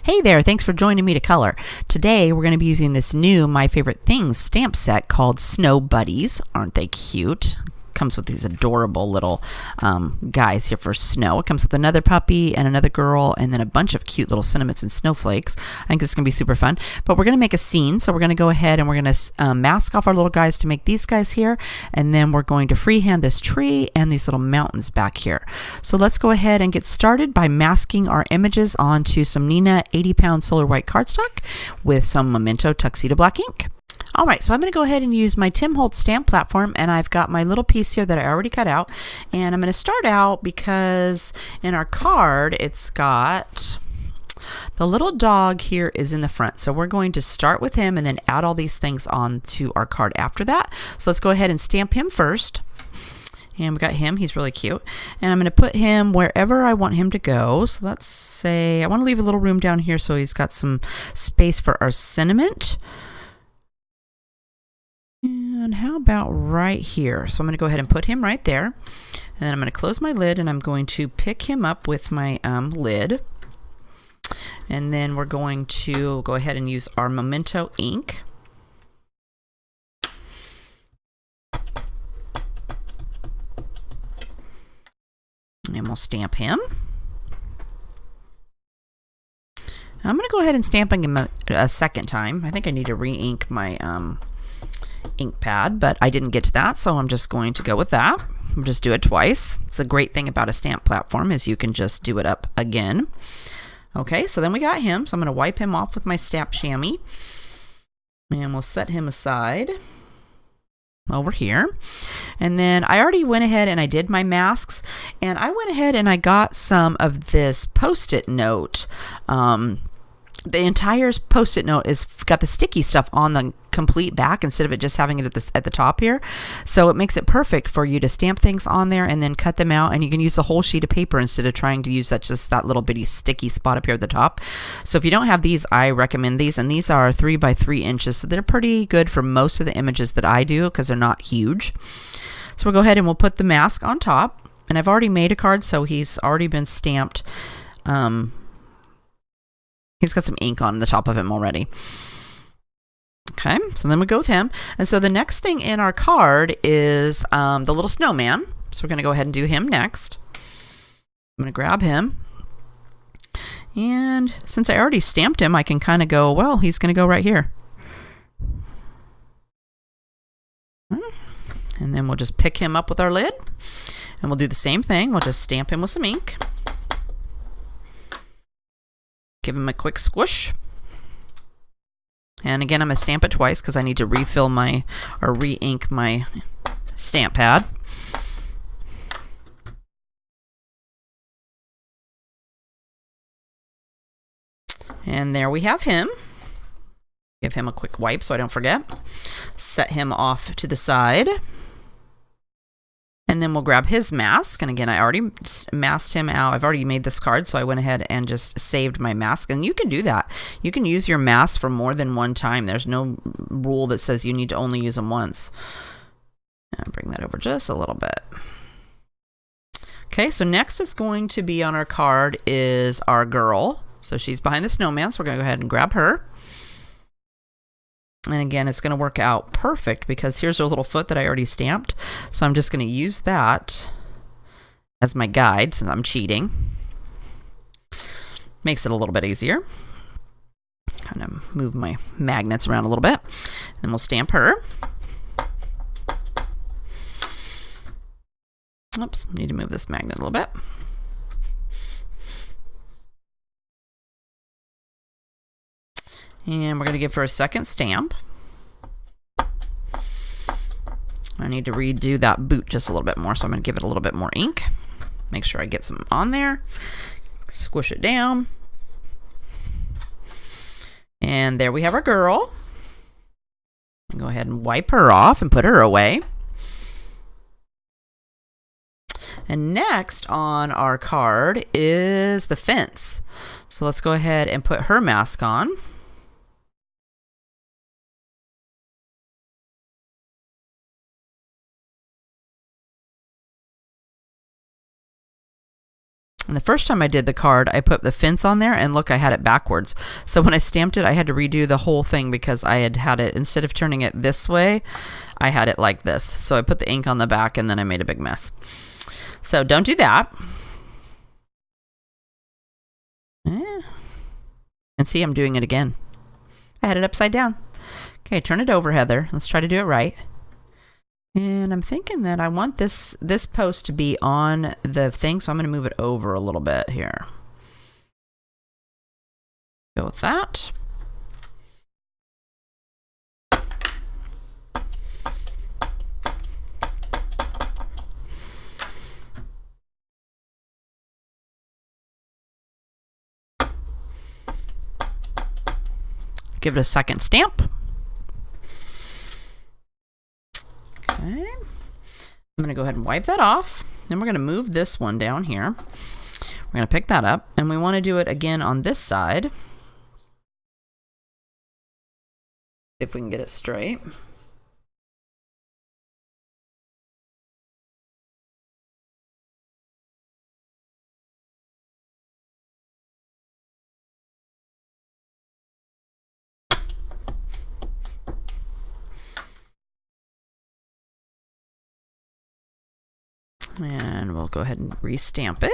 Hey there, thanks for joining me to color. Today we're going to be using this new My Favorite Things stamp set called Snow Buddies. Aren't they cute? Comes with these adorable little guys here for snow. It comes with another puppy and another girl and then a bunch of cute little sentiments and snowflakes. I think this is going to be super fun. But we're going to make a scene, so we're going to go ahead and we're going to mask off our little guys to make these guys here, and then we're going to freehand this tree and these little mountains back here. So let's go ahead and get started by masking our images onto some Nina 80-pound solar white cardstock with some Memento tuxedo black ink. Alright, so I'm going to go ahead and use my Tim Holtz stamp platform, and I've got my little piece here that I already cut out, and I'm going to start out because in our card it's got the little dog here is in the front, so we're going to start with him and then add all these things onto our card after that. So let's go ahead and stamp him first. And we got him, he's really cute. And I'm going to put him wherever I want him to go. So let's say I want to leave a little room down here so he's got some space for our sentiment. And how about right here? So I'm going to go ahead and put him right there. And then I'm going to close my lid and I'm going to pick him up with my lid. And then we're going to go ahead and use our Memento ink. And we'll stamp him. I'm going to go ahead and stamp him a second time. I think I need to re-ink my ink pad, but I didn't get to that, so I'm just going to go with that. We'll just do it twice. It's a great thing about a stamp platform is you can just do it up again. Okay, so then we got him, so I'm going to wipe him off with my stamp chamois, and we'll set him aside over here. And then I already went ahead and I did my masks, and I went ahead and I got some of this post-it note. The entire post-it note is got the sticky stuff on the complete back instead of it just having it at the top here. So it makes it perfect for you to stamp things on there and then cut them out, and you can use the whole sheet of paper instead of trying to use just that little bitty sticky spot up here at the top. So if you don't have these, I recommend these, and these are 3 by 3 inches, so they're pretty good for most of the images that I do because they're not huge. So we'll go ahead and we'll put the mask on top, and I've already made a card, so he's already been stamped. He's got some ink on the top of him already. Okay, so then we go with him. And so the next thing in our card is the little snowman. So we're going to go ahead and do him next. I'm going to grab him. And since I already stamped him, I can kind of go, well, he's going to go right here. And then we'll just pick him up with our lid. And we'll do the same thing. We'll just stamp him with some ink. Give him a quick squish. And again, I'm going to stamp it twice because I need to refill my, or re-ink my stamp pad. And there we have him. Give him a quick wipe so I don't forget. Set him off to the side. And then we'll grab his mask. And again, I already masked him out. I've already made this card, so I went ahead and just saved my mask. And you can do that. You can use your mask for more than one time. There's no rule that says you need to only use them once. And bring that over just a little bit. Okay, so next is going to be on our card is our girl. So she's behind the snowman, so we're going to go ahead and grab her. And again, it's going to work out perfect because here's her little foot that I already stamped. So I'm just going to use that as my guide since I'm cheating. Makes it a little bit easier. Kind of move my magnets around a little bit. And we'll stamp her. Oops, need to move this magnet a little bit. And we're going to give her a second stamp. I need to redo that boot just a little bit more, so I'm going to give it a little bit more ink. Make sure I get some on there. Squish it down. And there we have our girl. Go ahead and wipe her off and put her away. And next on our card is the fence. So let's go ahead and put her mask on. And the first time I did the card, I put the fence on there, and look, I had it backwards. So when I stamped it, I had to redo the whole thing because I had it, instead of turning it this way, I had it like this. So I put the ink on the back, and then I made a big mess. So don't do that. And see, I'm doing it again. I had it upside down. Okay, turn it over, Heather. Let's try to do it right. And I'm thinking that I want this post to be on the thing, so I'm going to move it over a little bit here. Go with that. Give it a second stamp. Okay. I'm going to go ahead and wipe that off. Then we're going to move this one down here. We're going to pick that up, and we want to do it again on this side. If we can get it straight. And we'll go ahead and re-stamp it.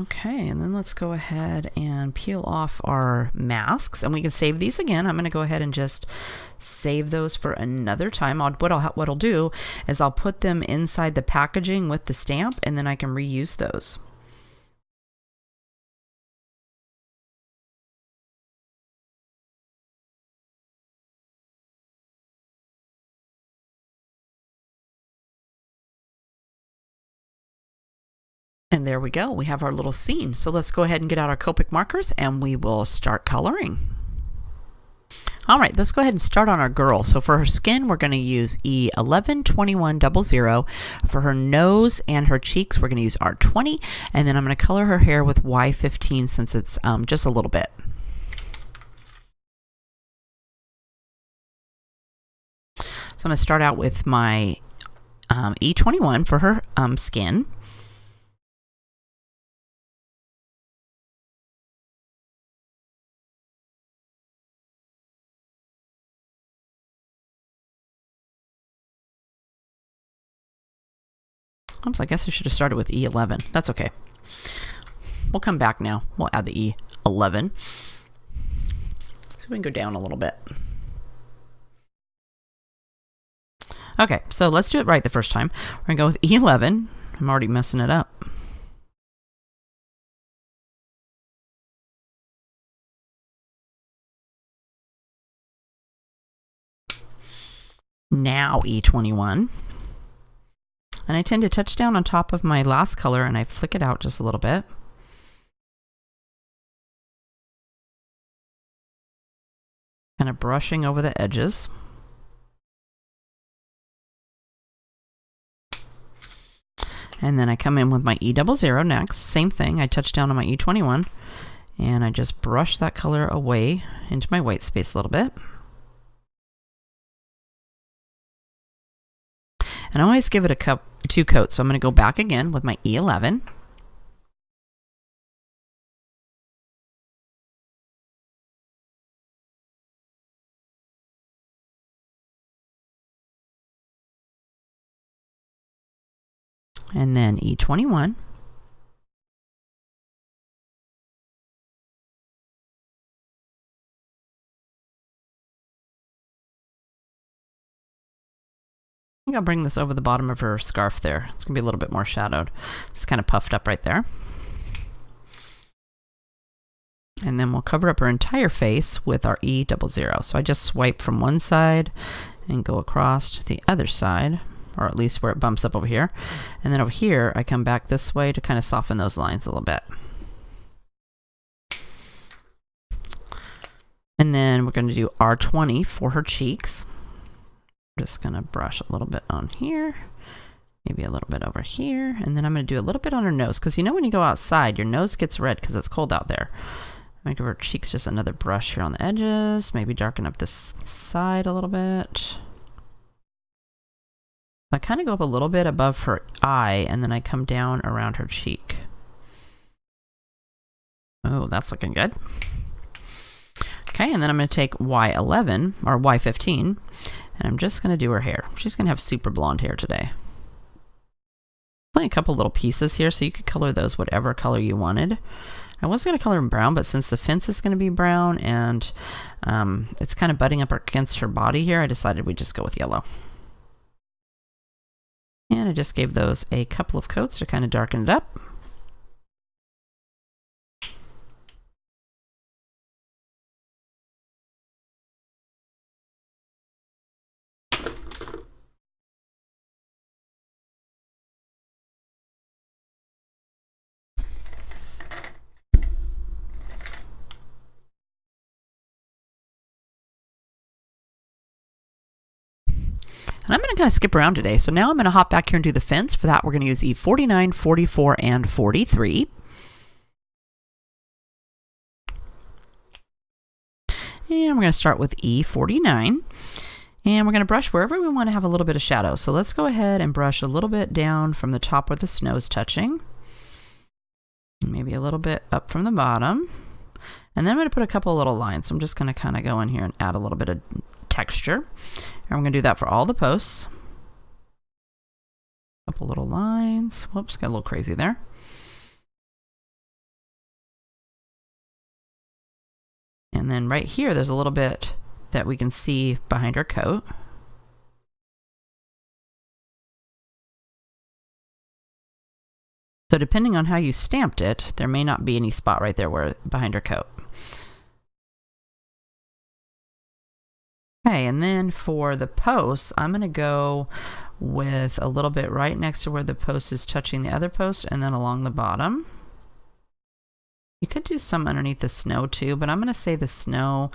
Okay, and then let's go ahead and peel off our masks, and we can save these again. I'm going to go ahead and just save those for another time. What I'll do is I'll put them inside the packaging with the stamp, and then I can reuse those. And there we go. We have our little scene. So let's go ahead and get out our Copic markers, and we will start coloring. All right, let's go ahead and start on our girl. So for her skin, we're going to use E112100. For her nose and her cheeks, we're going to use R20. And then I'm going to color her hair with Y15 since it's just a little bit. So I'm going to start out with my E21 for her skin. Oops, I guess I should have started with E11. That's okay. We'll come back now. We'll add the E11. So we can go down a little bit. Okay, so let's do it right the first time. We're going to go with E11. I'm already messing it up. Now E21. And I tend to touch down on top of my last color, and I flick it out just a little bit. Kind of brushing over the edges. And then I come in with my E00 next. Same thing, I touch down on my E21, and I just brush that color away into my white space a little bit. And I always give it two coats, so I'm going to go back again with my E11. And then E21. I think I'll bring this over the bottom of her scarf there. It's going to be a little bit more shadowed. It's kind of puffed up right there. And then we'll cover up her entire face with our E00. So I just swipe from one side and go across to the other side, or at least where it bumps up over here. And then over here, I come back this way to kind of soften those lines a little bit. And then we're going to do R20 for her cheeks. Just going to brush a little bit on here Maybe a little bit over here. And then I'm going to do a little bit on her nose, because you know when you go outside, your nose gets red because it's cold out there. I'm going to give her cheeks just another brush here on the edges. Maybe darken up this side a little bit. I kind of go up a little bit above her eye, and then I come down around her cheek. Oh, that's looking good. Okay, and then I'm going to take Y11, or Y15, and I'm just going to do her hair. She's going to have super blonde hair today. Only a couple little pieces here, so you could color those whatever color you wanted. I was going to color them brown, but since the fence is going to be brown, and it's kind of butting up against her body here, I decided we'd just go with yellow. And I just gave those a couple of coats to kind of darken it up. And I'm going to kind of skip around today. So now I'm going to hop back here and do the fence. For that, we're going to use E49, 44, and 43. And we're going to start with E49. And we're going to brush wherever we want to have a little bit of shadow. So let's go ahead and brush a little bit down from the top where the snow is touching. Maybe a little bit up from the bottom. And then I'm going to put a couple of little lines. So I'm just going to kind of go in here and add a little bit of texture. And we're going to do that for all the posts. A couple little lines. Whoops, got a little crazy there. And then right here, there's a little bit that we can see behind her coat. So depending on how you stamped it, there may not be any spot right there where behind her coat. Okay, and then for the posts, I'm going to go with a little bit right next to where the post is touching the other post, and then along the bottom. You could do some underneath the snow too, but I'm going to say the snow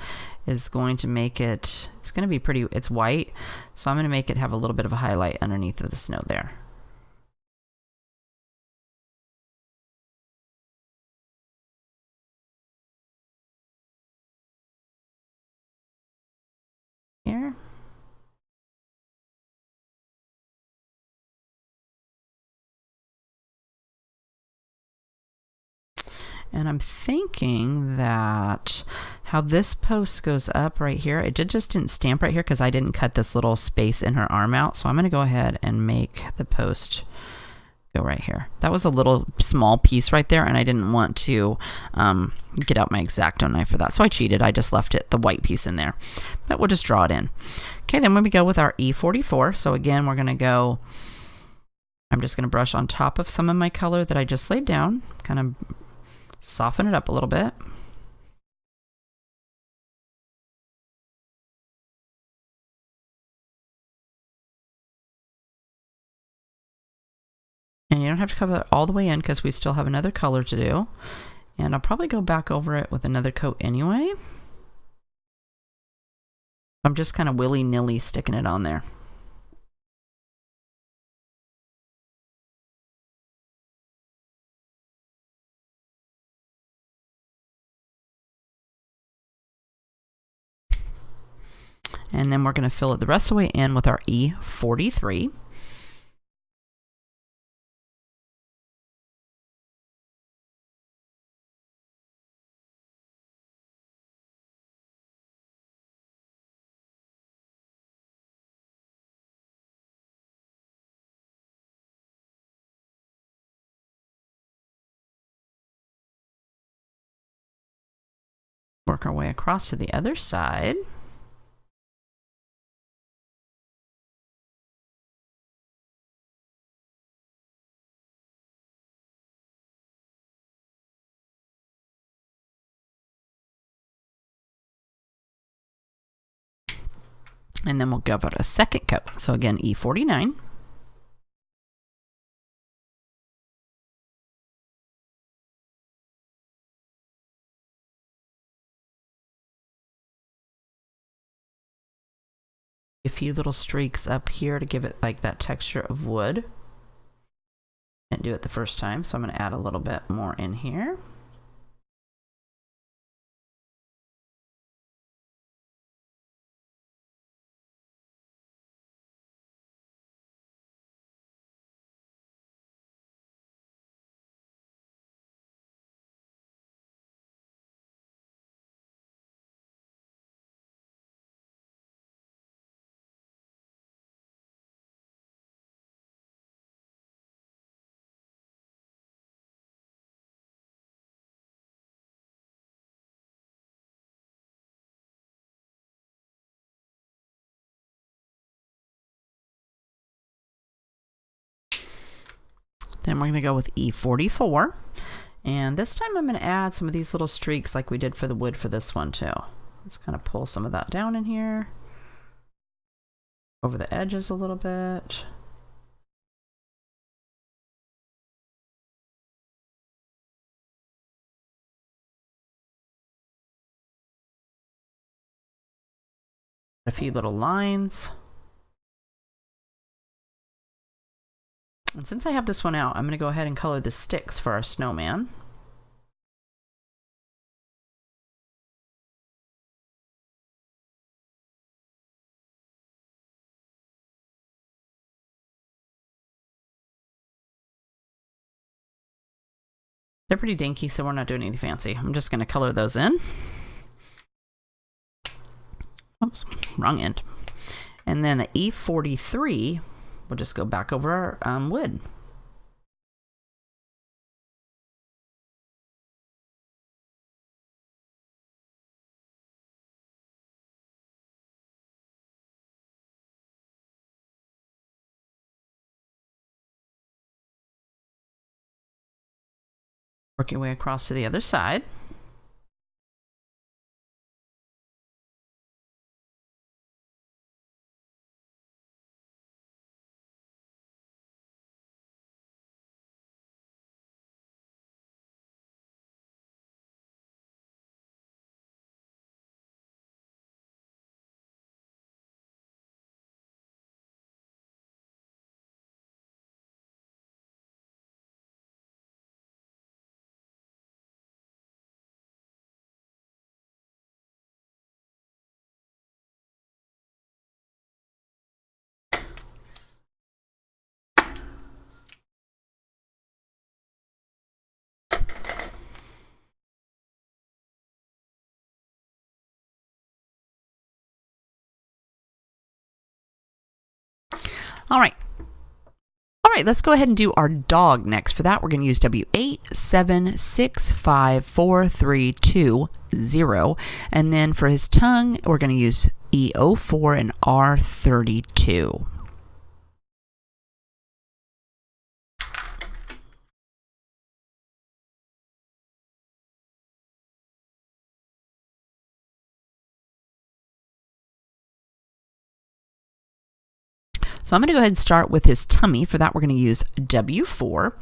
is going to make it, it's going to be pretty, it's white, so I'm going to make it have a little bit of a highlight underneath of the snow there. Here. And I'm thinking that how this post goes up right here, it just didn't stamp right here because I didn't cut this little space in her arm out. So I'm going to go ahead and make the post go right here. That was a little small piece right there, and I didn't want to get out my X-Acto knife for that. So I cheated. I just left it, the white piece in there. But we'll just draw it in. Okay, then when we go with our E44, so again, we're going to go, I'm just going to brush on top of some of my color that I just laid down, kind of soften it up a little bit. And you don't have to cover that all the way in because we still have another color to do. And I'll probably go back over it with another coat anyway. I'm just kind of willy-nilly sticking it on there. And then we're going to fill it the rest of the way in with our E43. Work our way across to the other side. And then we'll give it a second coat. So again, E49. A few little streaks up here to give it like that texture of wood. Didn't do it the first time, so I'm going to add a little bit more in here. Then we're going to go with E44. And this time I'm going to add some of these little streaks like we did for the wood for this one too. Let's kind of pull some of that down in here. Over the edges a little bit. A few little lines. And since I have this one out, I'm going to go ahead and color the sticks for our snowman. They're pretty dinky, so we're not doing anything fancy. I'm just going to color those in. Oops, wrong end. And then the E43, we'll just go back over our wood. Work your way across to the other side. All right. All right, let's go ahead and do our dog next. For that, we're going to use W87654320. And then for his tongue, we're going to use E04 and R32. So I'm going to go ahead and start with his tummy. For that, we're going to use W4.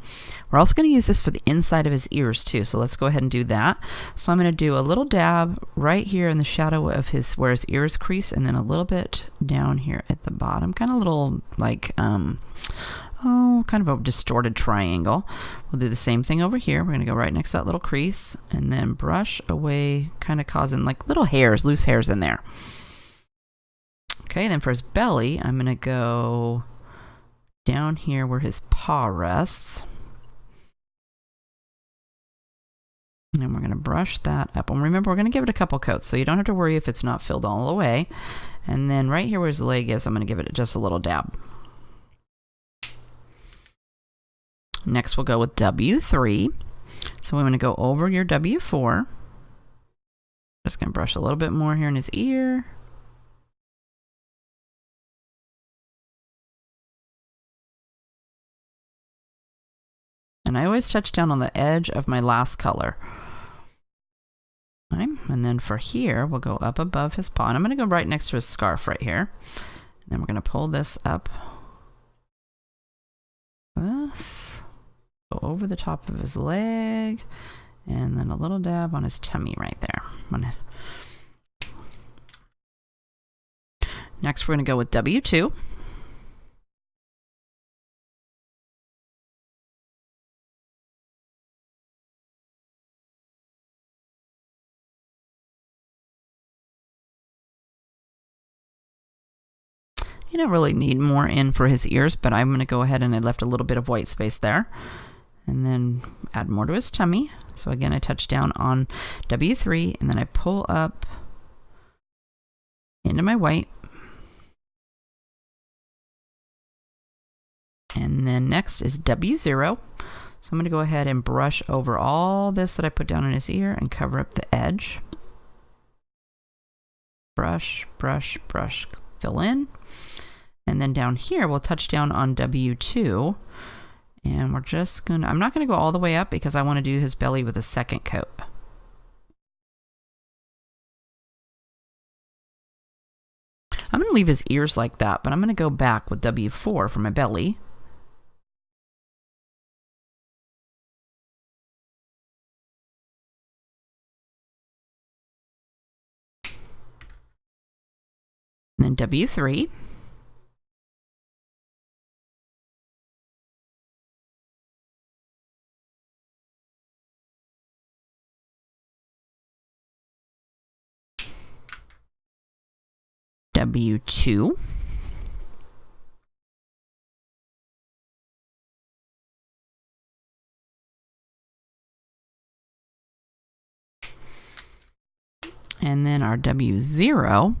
We're also going to use this for the inside of his ears too. So let's go ahead and do that. So I'm going to do a little dab right here in the shadow of where his ears crease, and then a little bit down here at the bottom. Kind of a little like, kind of a distorted triangle. We'll do the same thing over here. We're going to go right next to that little crease and then brush away, kind of causing like little hairs, loose hairs in there. Okay, then for his belly, I'm going to go down here where his paw rests. And we're going to brush that up. And remember, we're going to give it a couple coats, so you don't have to worry if it's not filled all the way. And then right here where his leg is, I'm going to give it just a little dab. Next, we'll go with W3. So we're going to go over your W4. Just going to brush a little bit more here in his ear. And I always touch down on the edge of my last color. Okay. And then for here, we'll go up above his paw. And I'm going to go right next to his scarf right here. And then we're going to pull this up. This. Go over the top of his leg. And then a little dab on his tummy right there. Next, we're going to go with W2. You don't really need more in for his ears, but I'm going to go ahead and I left a little bit of white space there. And then add more to his tummy. So again, I touch down on W3 and then I pull up into my white. And then next is W0. So I'm going to go ahead and brush over all this that I put down in his ear and cover up the edge. Brush, brush, brush, fill in. And then down here, we'll touch down on W2. And we're just going to, I'm not going to go all the way up because I want to do his belly with a second coat. I'm going to leave his ears like that, but I'm going to go back with W4 for my belly. And then W3. W2. And then our W0,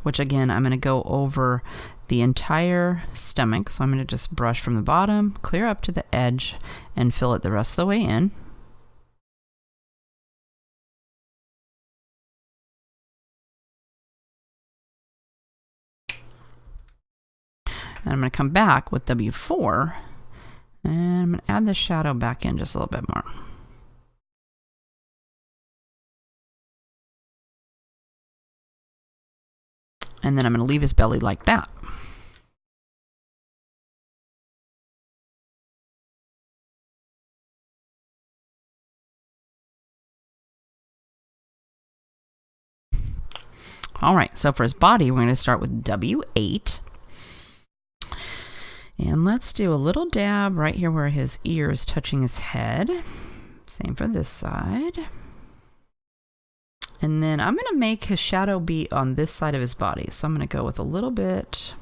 which again, I'm going to go over the entire stomach. So I'm going to just brush from the bottom, clear up to the edge, and fill it the rest of the way in. And I'm going to come back with W4, and I'm going to add the shadow back in just a little bit more. And then I'm going to leave his belly like that. All right, so for his body, we're going to start with W8. And let's do a little dab right here where his ear is touching his head. Same for this side. And then I'm going to make his shadow be on this side of his body. So I'm going to go with a little bit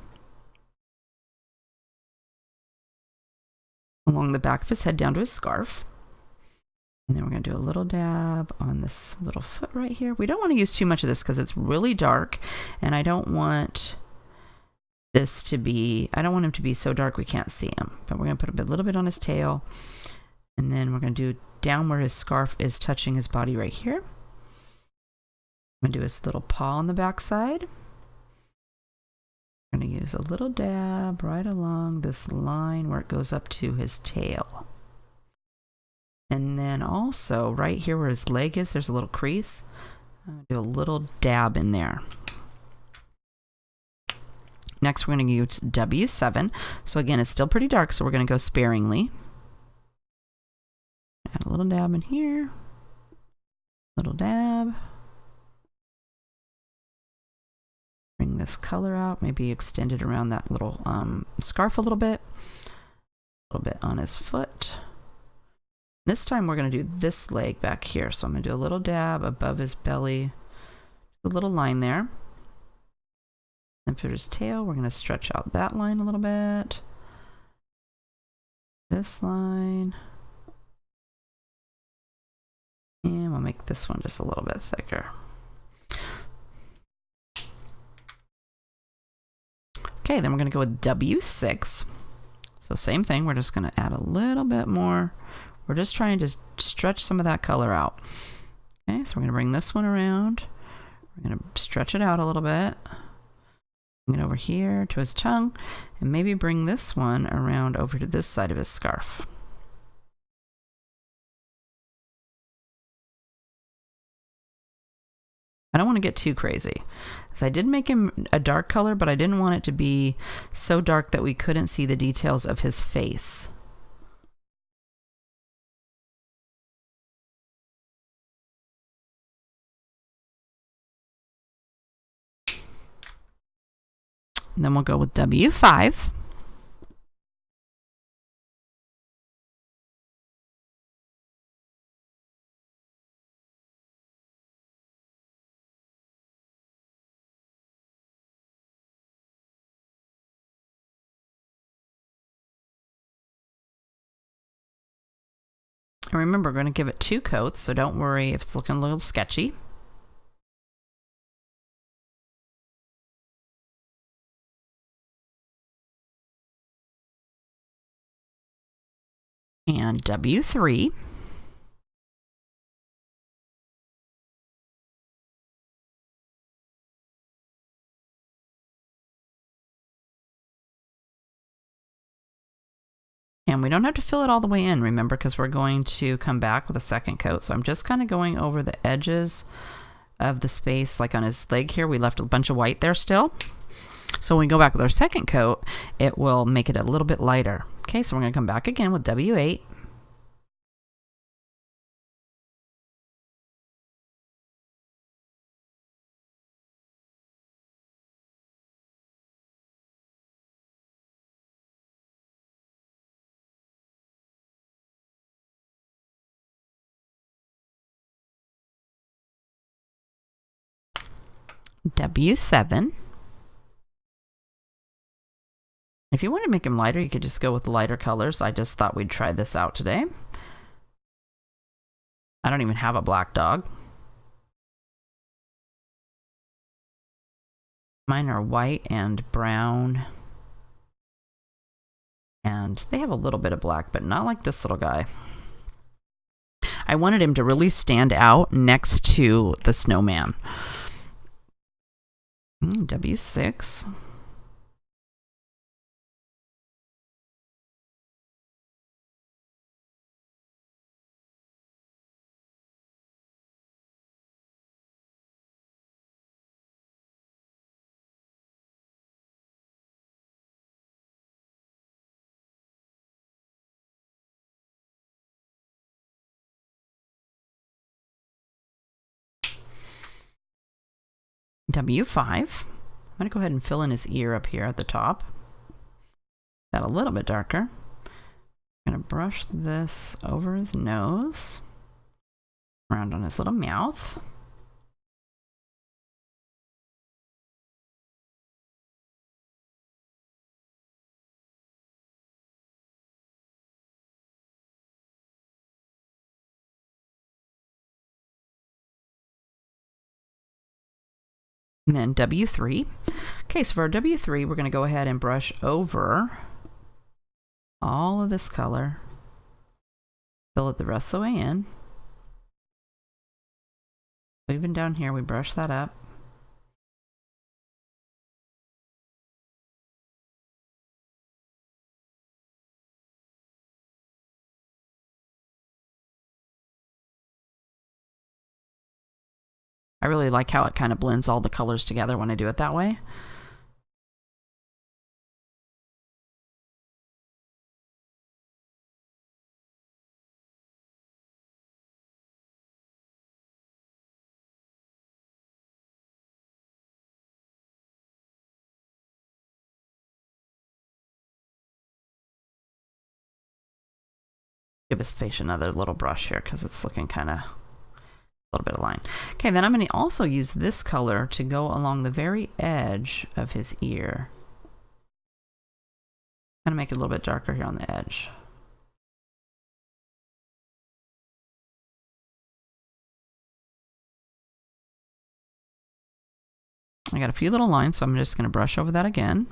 along the back of his head down to his scarf. And then we're going to do a little dab on this little foot right here. We don't want to use too much of this because it's really dark. And I don't want this to be, I don't want him to be so dark we can't see him. But we're going to put a little bit on his tail. And then we're going to do down where his scarf is touching his body right here. I'm going to do his little paw on the back side. I'm going to use a little dab right along this line where it goes up to his tail. And then also right here where his leg is, there's a little crease. I'm going to do a little dab in there. Next, we're going to use W7. So again, it's still pretty dark, so we're going to go sparingly. Add a little dab in here. Little dab. Bring this color out, maybe extend it around that little scarf a little bit on his foot. This time we're going to do this leg back here. So I'm going to do a little dab above his belly, a little line there. And for his tail, we're going to stretch out that line a little bit. This line. And we'll make this one just a little bit thicker. Okay, then we're going to go with W6. So same thing, we're just going to add a little bit more. We're just trying to stretch some of that color out. Okay, so we're going to bring this one around. We're going to stretch it out a little bit. Bring it over here to his tongue, and maybe bring this one around over to this side of his scarf. I don't want to get too crazy. So I did make him a dark color, but I didn't want it to be so dark that we couldn't see the details of his face. And then we'll go with W5. And remember, we're going to give it 2 coats, so don't worry if it's looking a little sketchy. And W3. And we don't have to fill it all the way in, remember, because we're going to come back with a second coat. So I'm just kind of going over the edges of the space, like on his leg here. We left a bunch of white there still. So when we go back with our second coat, it will make it a little bit lighter. Okay, so we're going to come back again with W8. W7. If you want to make him lighter, you could just go with lighter colors. I just thought we'd try this out today. I don't even have a black dog. Mine are white and brown. And they have a little bit of black, but not like this little guy. I wanted him to really stand out next to the snowman. W6. W5. I'm going to go ahead and fill in his ear up here at the top. That a little bit darker. I'm going to brush this over his nose, around on his little mouth. And then W3. Okay, so for our W3, we're going to go ahead and brush over all of this color. Fill it the rest of the way in. Even down here, we brush that up. I really like how it kind of blends all the colors together when I do it that way. Give his face another little brush here because it's looking kind of a little bit of line. Okay, then I'm going to also use this color to go along the very edge of his ear. Kind of make it a little bit darker here on the edge. I got a few little lines, so I'm just going to brush over that again.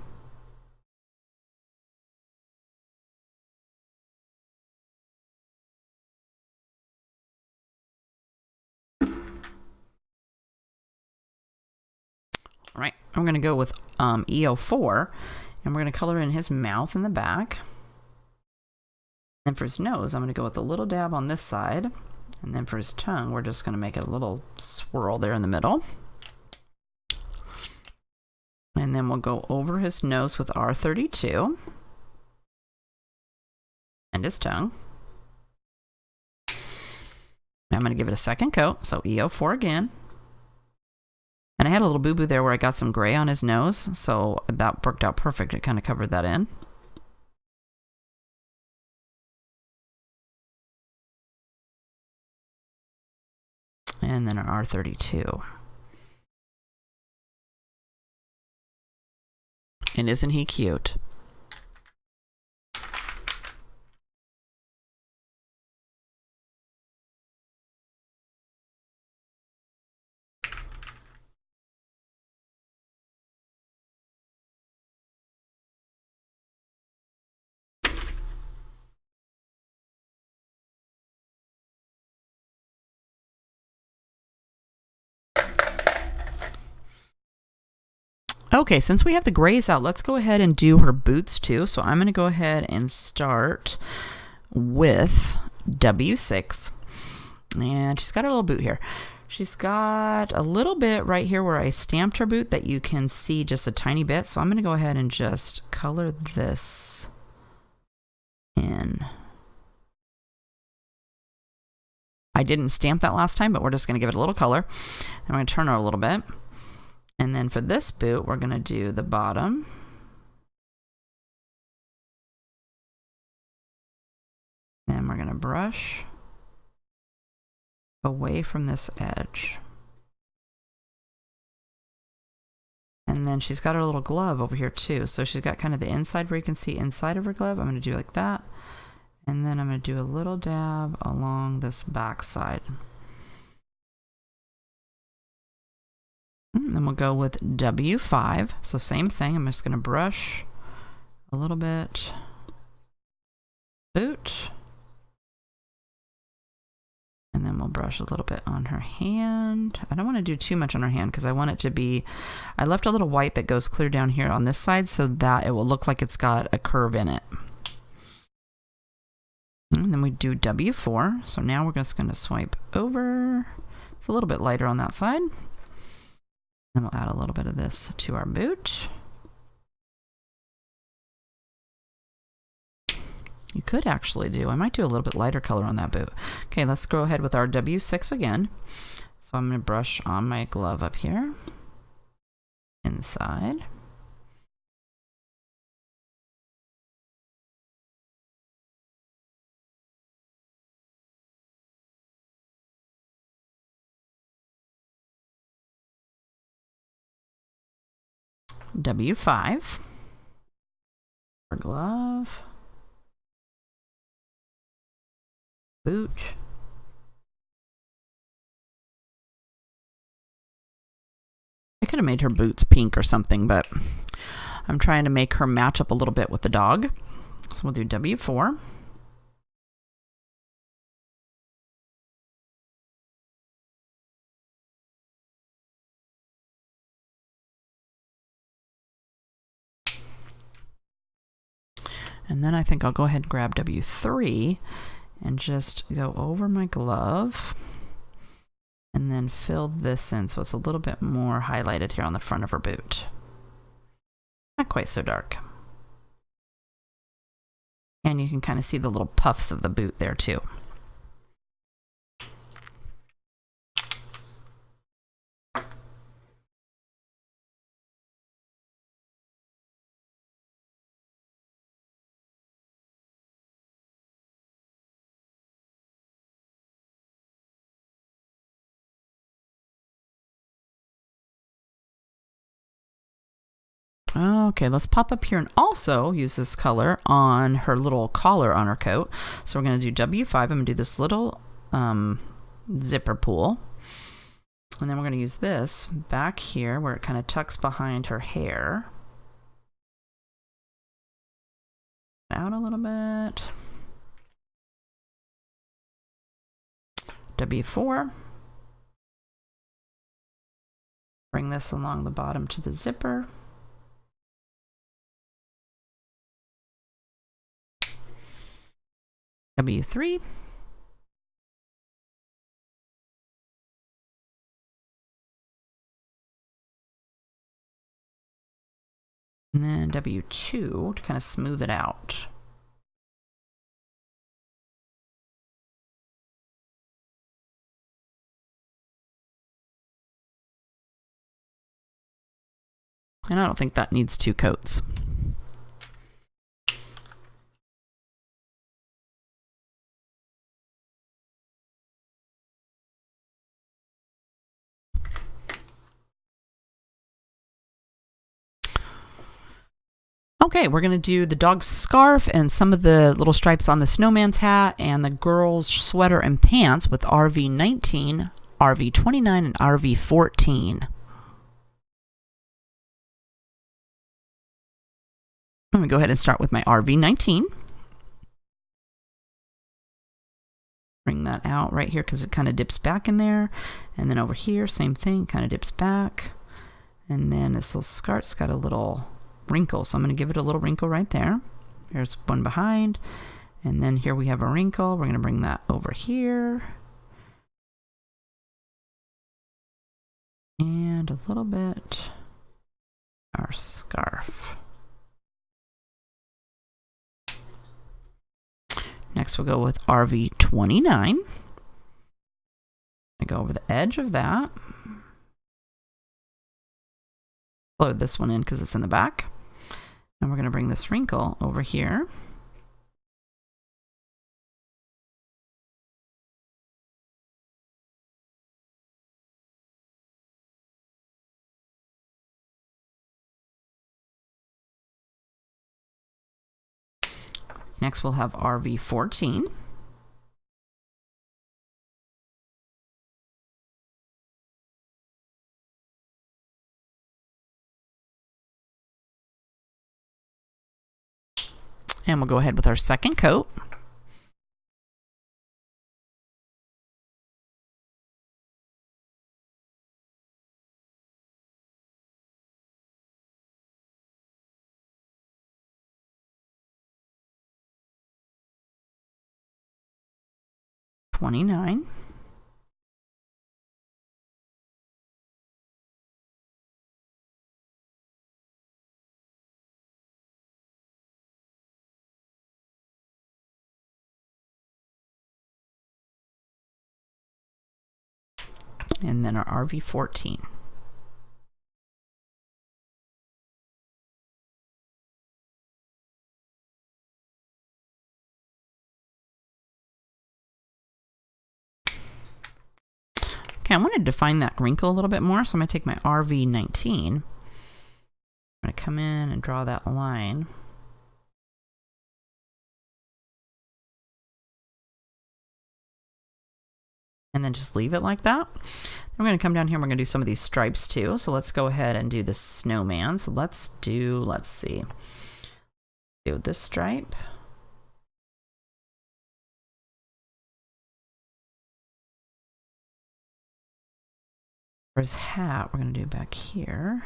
All right, I'm going to go with EO4, and we're going to color in his mouth in the back. And for his nose, I'm going to go with a little dab on this side. And then for his tongue, we're just going to make it a little swirl there in the middle. And then we'll go over his nose with R32. And his tongue. I'm going to give it a second coat, so EO4 again. And I had a little boo-boo there where I got some gray on his nose, so that worked out perfect. It kind of covered that in. And then our R32. And isn't he cute? Okay, since we have the grays out, let's go ahead and do her boots too. So I'm going to go ahead and start with W6. And she's got a little boot here. She's got a little bit right here where I stamped her boot that you can see just a tiny bit. So I'm going to go ahead and just color this in. I didn't stamp that last time, but we're just going to give it a little color. I'm going to turn her a little bit. And then for this boot, we're going to do the bottom. Then we're going to brush away from this edge. And then she's got her little glove over here too. So she's got kind of the inside where you can see inside of her glove. I'm going to do like that. And then I'm going to do a little dab along this back side. And then we'll go with W5. So same thing. I'm just going to brush a little bit. Boot. And then we'll brush a little bit on her hand. I don't want to do too much on her hand because I want it to be, I left a little white that goes clear down here on this side so that it will look like it's got a curve in it. And then we do W4. So now we're just going to swipe over. It's a little bit lighter on that side. Then we'll add a little bit of this to our boot. You could actually do, I might do a little bit lighter color on that boot. Okay, let's go ahead with our W6 again. So I'm going to brush on my glove up here. Inside. W5. Our glove. Boot. I could have made her boots pink or something, but I'm trying to make her match up a little bit with the dog. So we'll do W4. And then I think I'll go ahead and grab W3 and just go over my glove and then fill this in so it's a little bit more highlighted here on the front of her boot. Not quite so dark. And you can kind of see the little puffs of the boot there too. Okay, let's pop up here and also use this color on her little collar on her coat. So we're going to do W5. I'm going to do this little zipper pull. And then we're going to use this back here where it kind of tucks behind her hair. Out a little bit. W4. Bring this along the bottom to the zipper. W3. And then W2 to kind of smooth it out. And I don't think that needs 2 coats. Okay, we're going to do the dog's scarf and some of the little stripes on the snowman's hat and the girl's sweater and pants with RV19, RV29, and RV14. I'm going to go ahead and start with my RV19. Bring that out right here because it kind of dips back in there. And then over here, same thing, kind of dips back. And then this little skirt's got a little wrinkle, so I'm going to give it a little wrinkle right there. Here's one behind, and then here we have a wrinkle. We're going to bring that over here. And a little bit our scarf. Next we'll go with RV29. I go over the edge of that. Load this one in because it's in the back. And we're going to bring this wrinkle over here. Next we'll have RV14. And we'll go ahead with our second coat. $29. And then our RV14. Okay, I wanted to define that wrinkle a little bit more, so I'm going to take my RV19. I'm going to come in and draw that line. And then just leave it like that. We're going to come down here and we're going to do some of these stripes too. So let's go ahead and do the snowman. So let's see. Do this stripe. For his hat, we're going to do back here.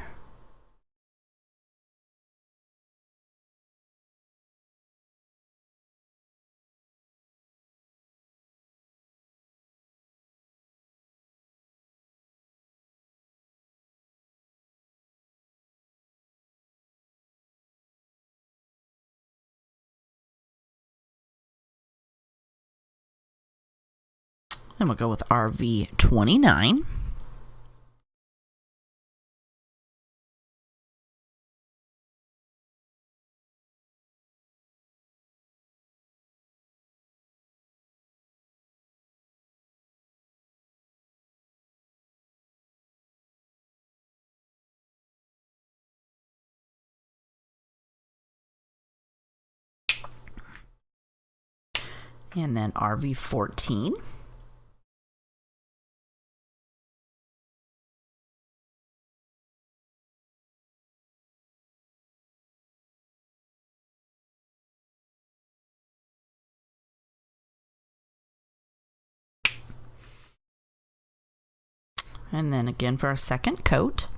And we'll go with RV29. And then RV14. And then again for our second coat.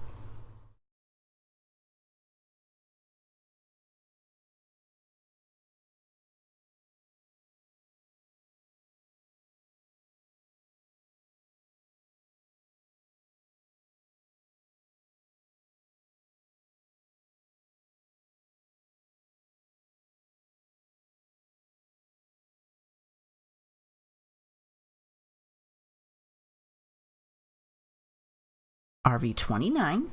RV29.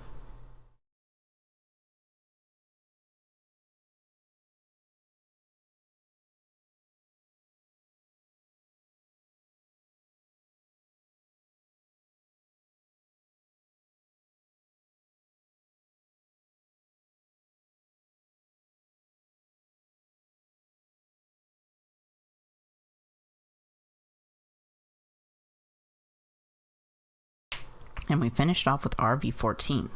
And we finished off with RV14.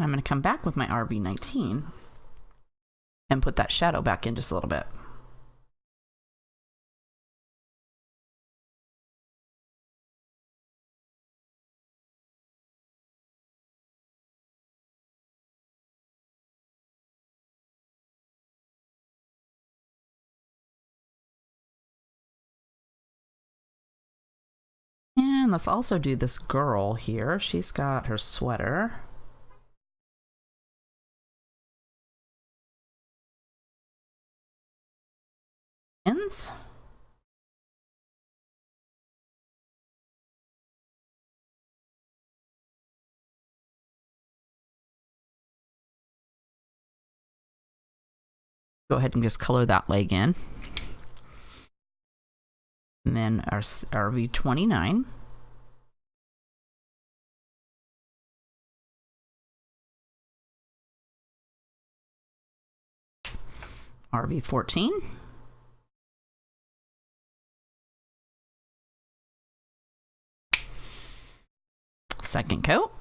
I'm going to come back with my RV19 and put that shadow back in just a little bit. And let's also do this girl here. She's got her sweater. Ends. Go ahead and just color that leg in. And then our RV29. RV14. Second coat.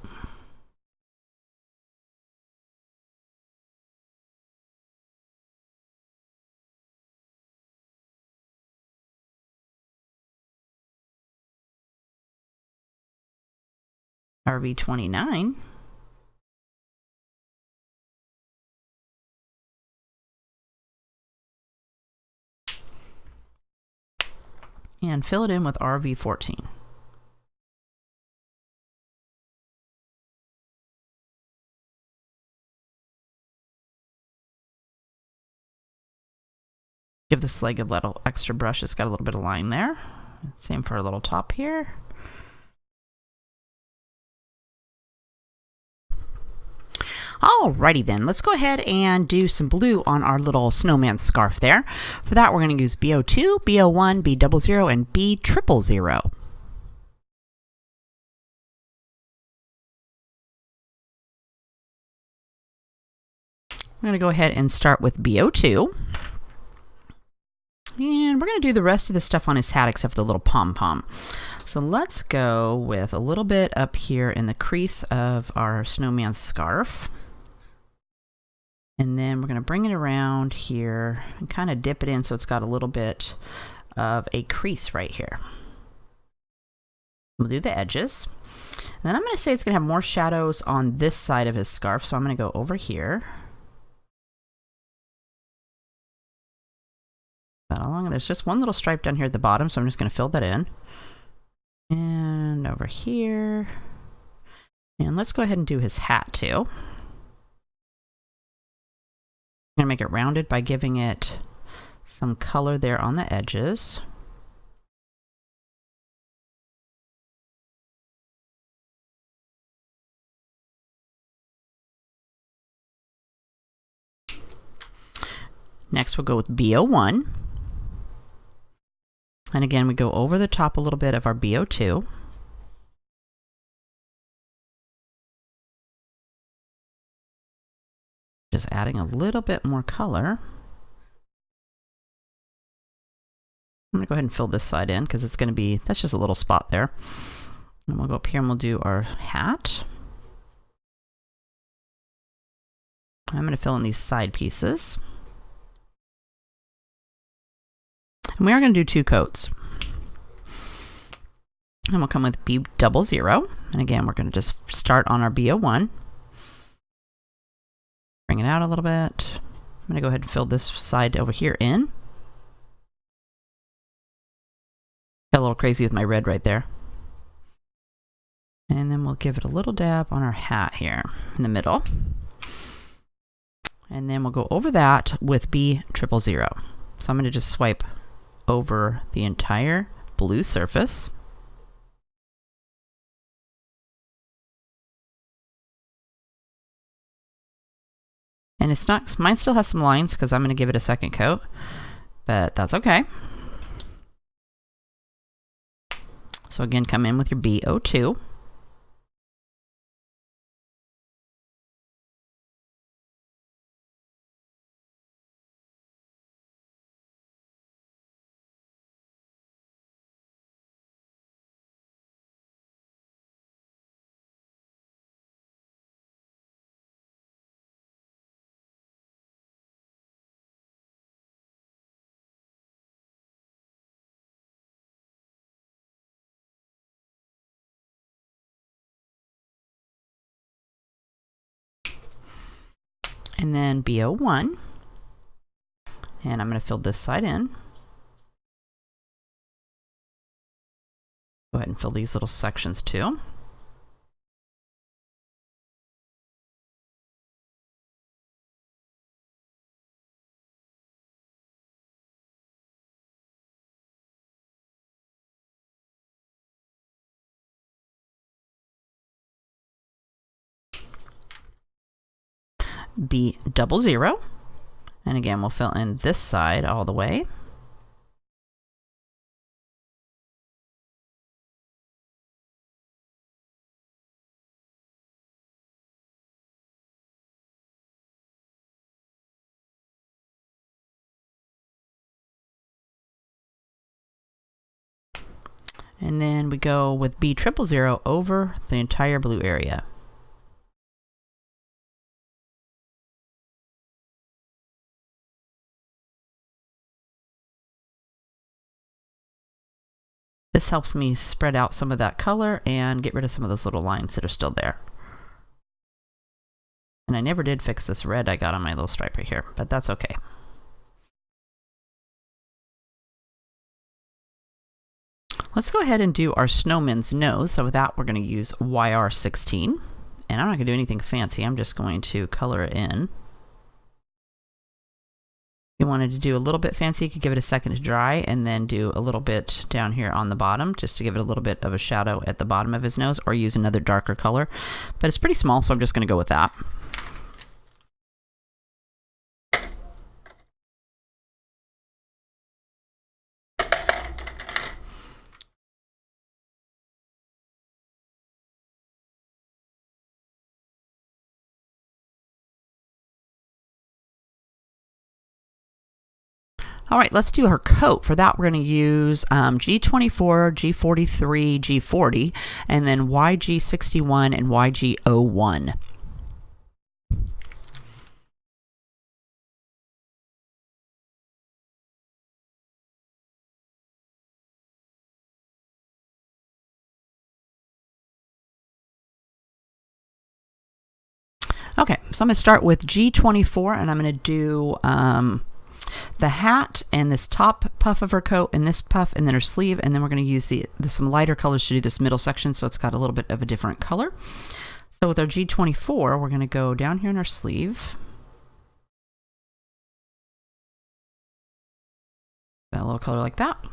RV29. And fill it in with RV14. Give this leg a little extra brush. It's got a little bit of line there. Same for a little top here. Alrighty then, let's go ahead and do some blue on our little snowman scarf there. For that, we're going to use B02, B01, B00, and B000. We're going to go ahead and start with B02. And we're going to do the rest of the stuff on his hat except for the little pom-pom. So let's go with a little bit up here in the crease of our snowman scarf. And then we're going to bring it around here and kind of dip it in so it's got a little bit of a crease right here. We'll do the edges. And then I'm going to say it's going to have more shadows on this side of his scarf, so I'm going to go over here. Along. There's just one little stripe down here at the bottom, so I'm just going to fill that in. And over here. And let's go ahead and do his hat too. I'm going to make it rounded by giving it some color there on the edges. Next we'll go with B01. And again, we go over the top a little bit of our B02. Just adding a little bit more color. I'm going to go ahead and fill this side in because it's going to be, that's just a little spot there. And we'll go up here and we'll do our hat. I'm going to fill in these side pieces. And we are going to do 2 coats. And we'll come with B00. And again, we're going to just start on our B01. Bring it out a little bit. I'm going to go ahead and fill this side over here in. Got a little crazy with my red right there. And then we'll give it a little dab on our hat here in the middle. And then we'll go over that with B000. So I'm going to just swipe over the entire blue surface. And it's not, mine still has some lines because I'm going to give it a second coat, but that's okay. So again, come in with your B02. and then B01. And I'm going to fill this side in. Go ahead and fill these little sections too. B00. And again, we'll fill in this side all the way. And then we go with B000 over the entire blue area. This helps me spread out some of that color and get rid of some of those little lines that are still there. And I never did fix this red I got on my little stripe right here, but that's okay. Let's go ahead and do our snowman's nose. So with that, we're going to use YR16. And I'm not going to do anything fancy. I'm just going to color it in. If you wanted to do a little bit fancy, you could give it a second to dry and then do a little bit down here on the bottom just to give it a little bit of a shadow at the bottom of his nose, or use another darker color. But it's pretty small, so I'm just going to go with that. All right, let's do her coat. For that, we're going to use G24, G43, G40, and then YG61 and YG01. Okay, so I'm going to start with G24, and I'm going to do the hat and this top puff of her coat and this puff and then her sleeve, and then we're going to use some lighter colors to do this middle section so it's got a little bit of a different color. So with our G24, we're going to go down here in our sleeve. Got a little color like that.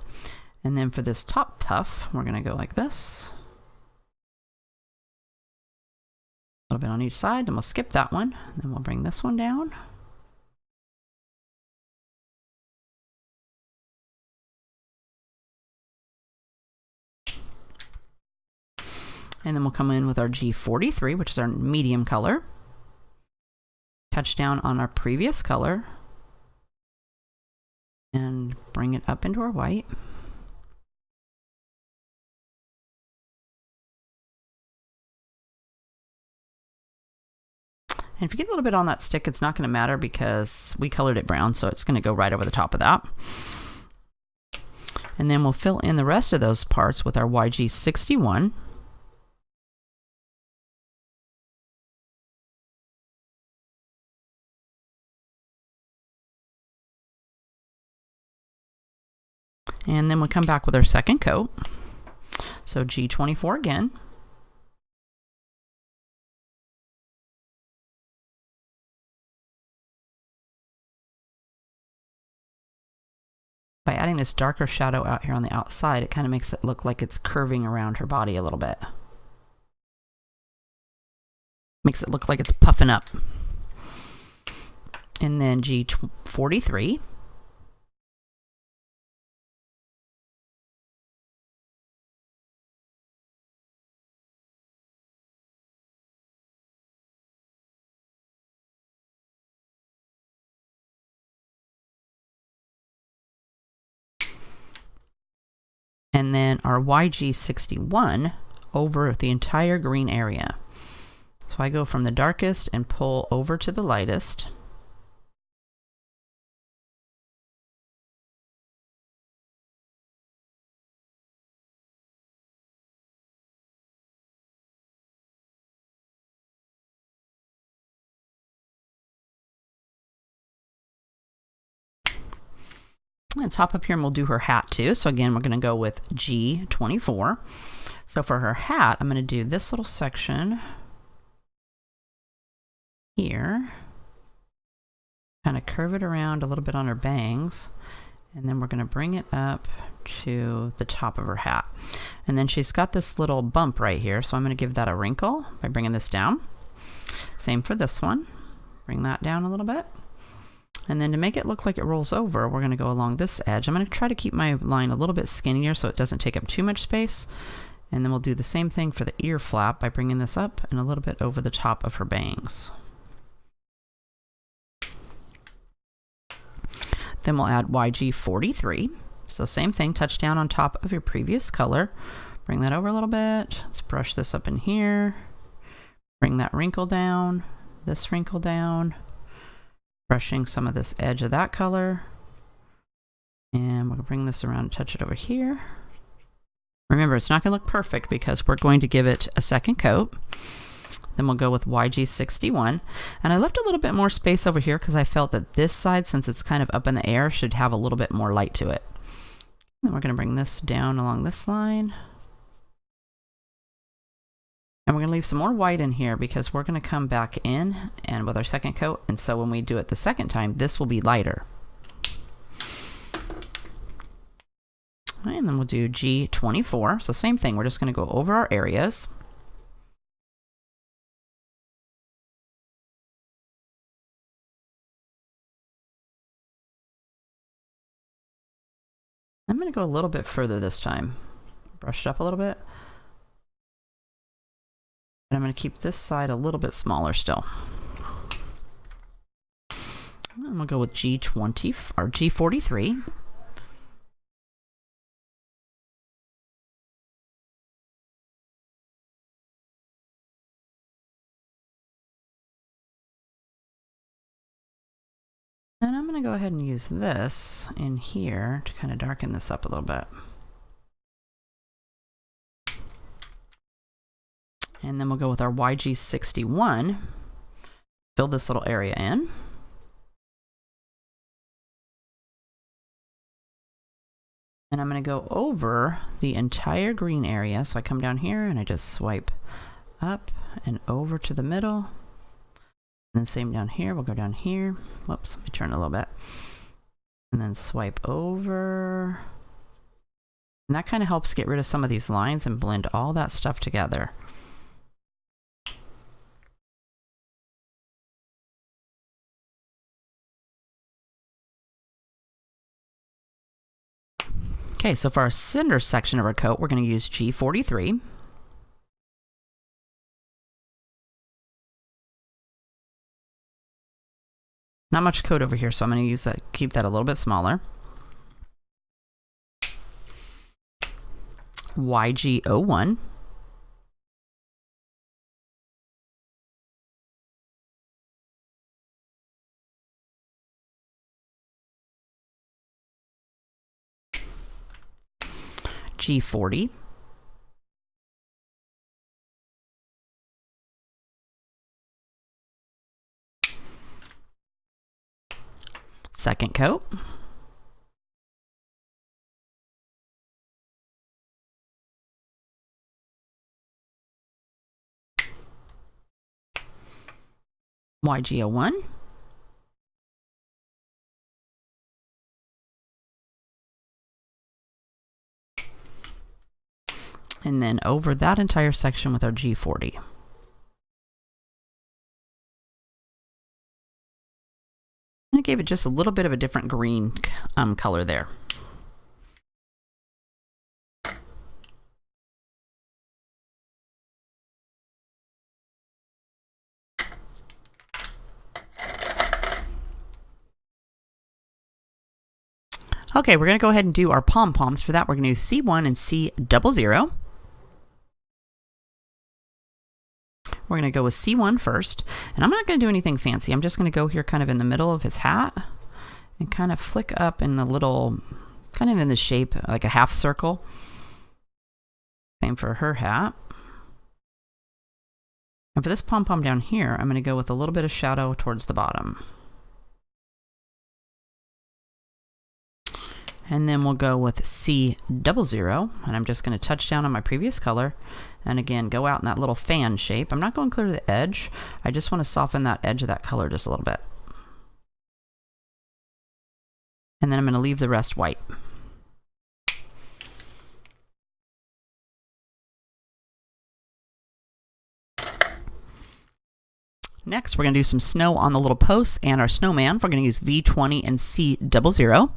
And then for this top puff, we're going to go like this. A little bit on each side, and we'll skip that one. Then we'll bring this one down. And then we'll come in with our G43, which is our medium color. Touch down on our previous color. And bring it up into our white. And if you get a little bit on that stick, it's not going to matter because we colored it brown, so it's going to go right over the top of that. And then we'll fill in the rest of those parts with our YG61. And then we'll come back with our second coat. So G24 again. By adding this darker shadow out here on the outside, it kind of makes it look like it's curving around her body a little bit. Makes it look like it's puffing up. And then G43. And then our YG61 over the entire green area. So I go from the darkest and pull over to the lightest. Let's hop up here and we'll do her hat too. So again, we're going to go with G24. So for her hat, I'm going to do this little section here, kind of curve it around a little bit on her bangs, and then we're going to bring it up to the top of her hat. And then she's got this little bump right here, so I'm going to give that a wrinkle by bringing this down. Same for this one. Bring that down a little bit. And then to make it look like it rolls over, we're going to go along this edge. I'm going to try to keep my line a little bit skinnier so it doesn't take up too much space. And then we'll do the same thing for the ear flap by bringing this up and a little bit over the top of her bangs. Then we'll add YG43. So same thing, touch down on top of your previous color. Bring that over a little bit. Let's brush this up in here. Bring that wrinkle down, this wrinkle down. Brushing some of this edge of that color. And we're going to bring this around and touch it over here. Remember, it's not going to look perfect because we're going to give it a second coat. Then we'll go with YG61. And I left a little bit more space over here because I felt that this side, since it's kind of up in the air, should have a little bit more light to it. Then we're going to bring this down along this line. And we're going to leave some more white in here because we're going to come back in and with our second coat. And so when we do it the second time, this will be lighter. All right, and then we'll do G24. So same thing, we're just going to go over our areas. I'm going to go a little bit further this time. Brush it up a little bit. And I'm going to keep this side a little bit smaller still. And we'll go with G20 or G43. And I'm going to go ahead and use this in here to kind of darken this up a little bit. And then we'll go with our YG61, fill this little area in. And I'm going to go over the entire green area. So I come down here and I just swipe up and over to the middle. And then same down here, we'll go down here. Whoops, let me turn it a little bit. And then swipe over. And that kind of helps get rid of some of these lines and blend all that stuff together. Okay, so for our center section of our coat, we're going to use G43. Not much coat over here, so I'm going to use that, keep that a little bit smaller. YG01. G40. Second coat. YG01. And then over that entire section with our G40. And I gave it just a little bit of a different green color there. Okay, we're going to go ahead and do our pom-poms. For that, we're going to use C1 and C00. We're going to go with C1 first, and I'm not going to do anything fancy. I'm just going to go here kind of in the middle of his hat and kind of flick up in a little, kind of in the shape, like a half circle. Same for her hat. And for this pom-pom down here, I'm going to go with a little bit of shadow towards the bottom. And then we'll go with C00, and I'm just going to touch down on my previous color, and again go out in that little fan shape. I'm not going clear to the edge, I just want to soften that edge of that color just a little bit. And then I'm going to leave the rest white. Next, we're going to do some snow on the little posts and our snowman. We're going to use V20 and C00.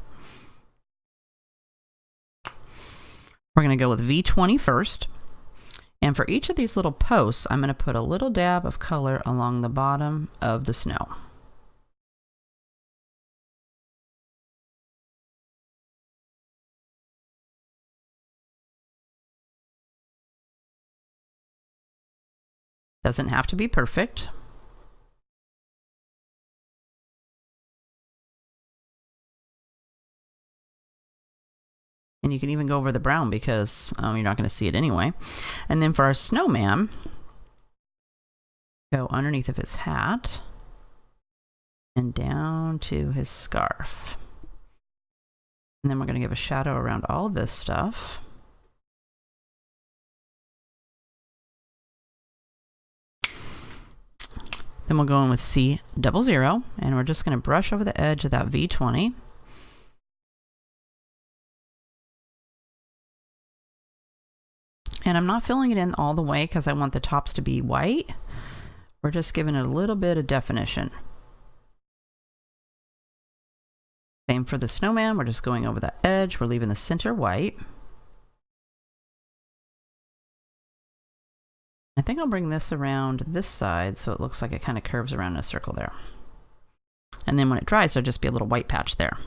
We're going to go with V20 first. And for each of these little posts, I'm going to put a little dab of color along the bottom of the snow. Doesn't have to be perfect. And you can even go over the brown because you're not going to see it anyway. And then for our snowman, go underneath of his hat and down to his scarf. And then we're going to give a shadow around all this stuff. Then we'll go in with C00, and we're just going to brush over the edge of that V20. And I'm not filling it in all the way because I want the tops to be white. We're just giving it a little bit of definition. Same for the snowman, we're just going over the edge, we're leaving the center white. I think I'll bring this around this side so it looks like it kind of curves around in a circle there. And then when it dries, there'll just be a little white patch there.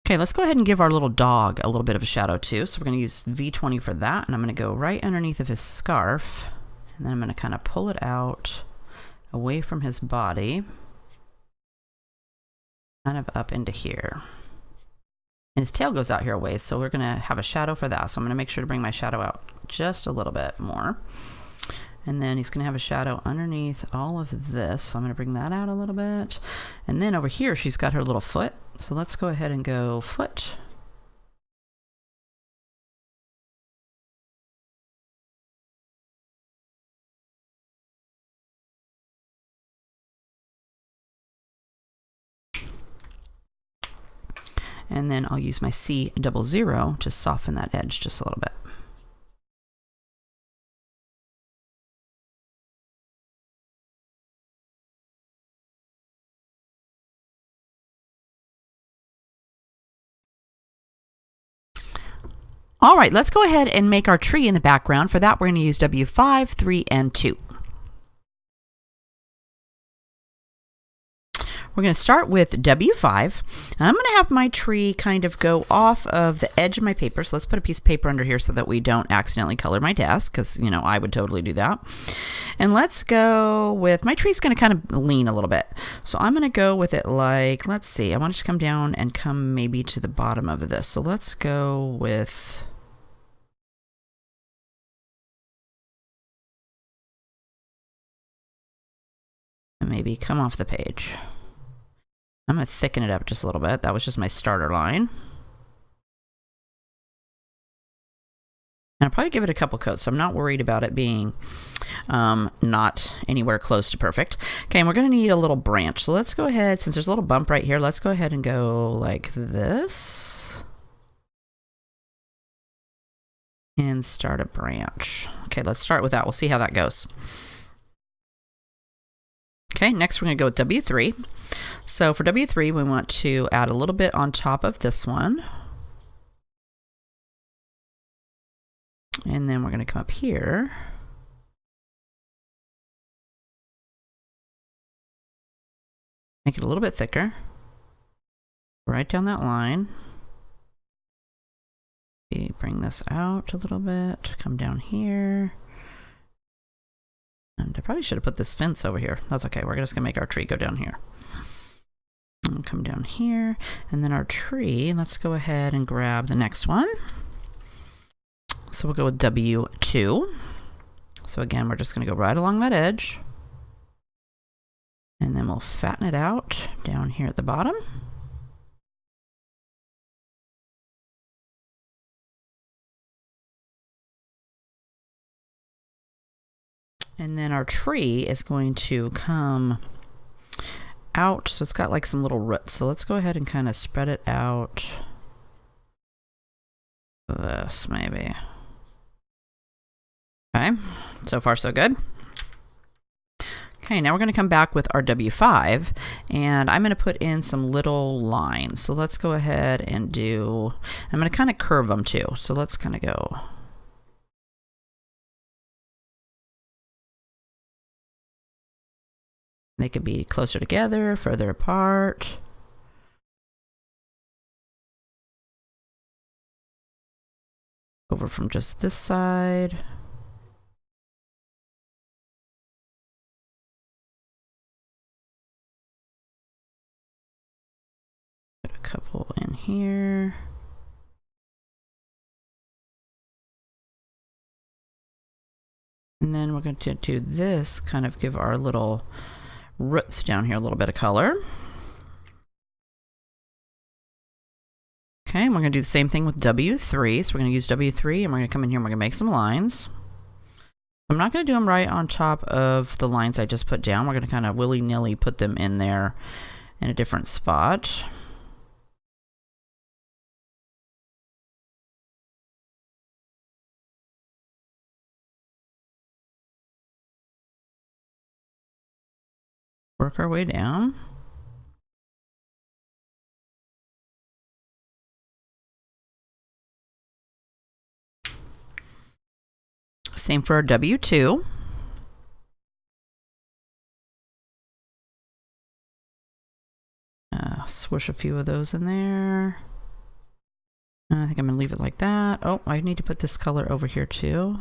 Okay, let's go ahead and give our little dog a little bit of a shadow too. So we're going to use V20 for that, and I'm going to go right underneath of his scarf, and then I'm going to kind of pull it out away from his body, kind of up into here. And his tail goes out here a ways, so we're going to have a shadow for that. So I'm going to make sure to bring my shadow out just a little bit more. And then he's going to have a shadow underneath all of this. So I'm going to bring that out a little bit. And then over here, she's got her little foot. So let's go ahead and go foot. And then I'll use my C00 to soften that edge just a little bit. All right, let's go ahead and make our tree in the background. For that, we're going to use W5, 3, and 2. We're going to start with W5, and I'm going to have my tree kind of go off of the edge of my paper. So let's put a piece of paper under here so that we don't accidentally color my desk, because, you know, I would totally do that. And let's go with, my tree's going to kind of lean a little bit. So I'm going to go with it like, let's see, I want it to come down and come maybe to the bottom of this. So let's go with... maybe come off the page. I'm going to thicken it up just a little bit. That was just my starter line. And I'll probably give it a couple coats, so I'm not worried about it being not anywhere close to perfect. Okay, and we're going to need a little branch. So let's go ahead, since there's a little bump right here, let's go ahead and go like this. And start a branch. Okay, let's start with that. We'll see how that goes. Okay, next we're going to go with W3. So for W3, we want to add a little bit on top of this one. And then we're going to come up here. Make it a little bit thicker. Right down that line. Bring this out a little bit. Come down here. And I probably should have put this fence over here. That's okay. We're just going to make our tree go down here. And come down here. And then our tree, let's go ahead and grab the next one. So we'll go with W2. So again, we're just going to go right along that edge. And then we'll fatten it out down here at the bottom. And then our tree is going to come out, so it's got like some little roots. So let's go ahead and kind of spread it out. This maybe. Okay, so far so good. Okay, now we're going to come back with our W5, and I'm going to put in some little lines. So let's go ahead and do, I'm going to kind of curve them too. So let's kind of go. They could be closer together, further apart. Over from just this side. Put a couple in here. And then we're going to do this, kind of give our little roots down here a little bit of color. Okay, and we're going to do the same thing with W3. So we're going to use W3, and we're going to come in here and we're going to make some lines. I'm not going to do them right on top of the lines I just put down. We're going to kind of willy-nilly put them in there in a different spot. Work our way down. Same for our W2. Swoosh a few of those in there. I think I'm going to leave it like that. Oh, I need to put this color over here too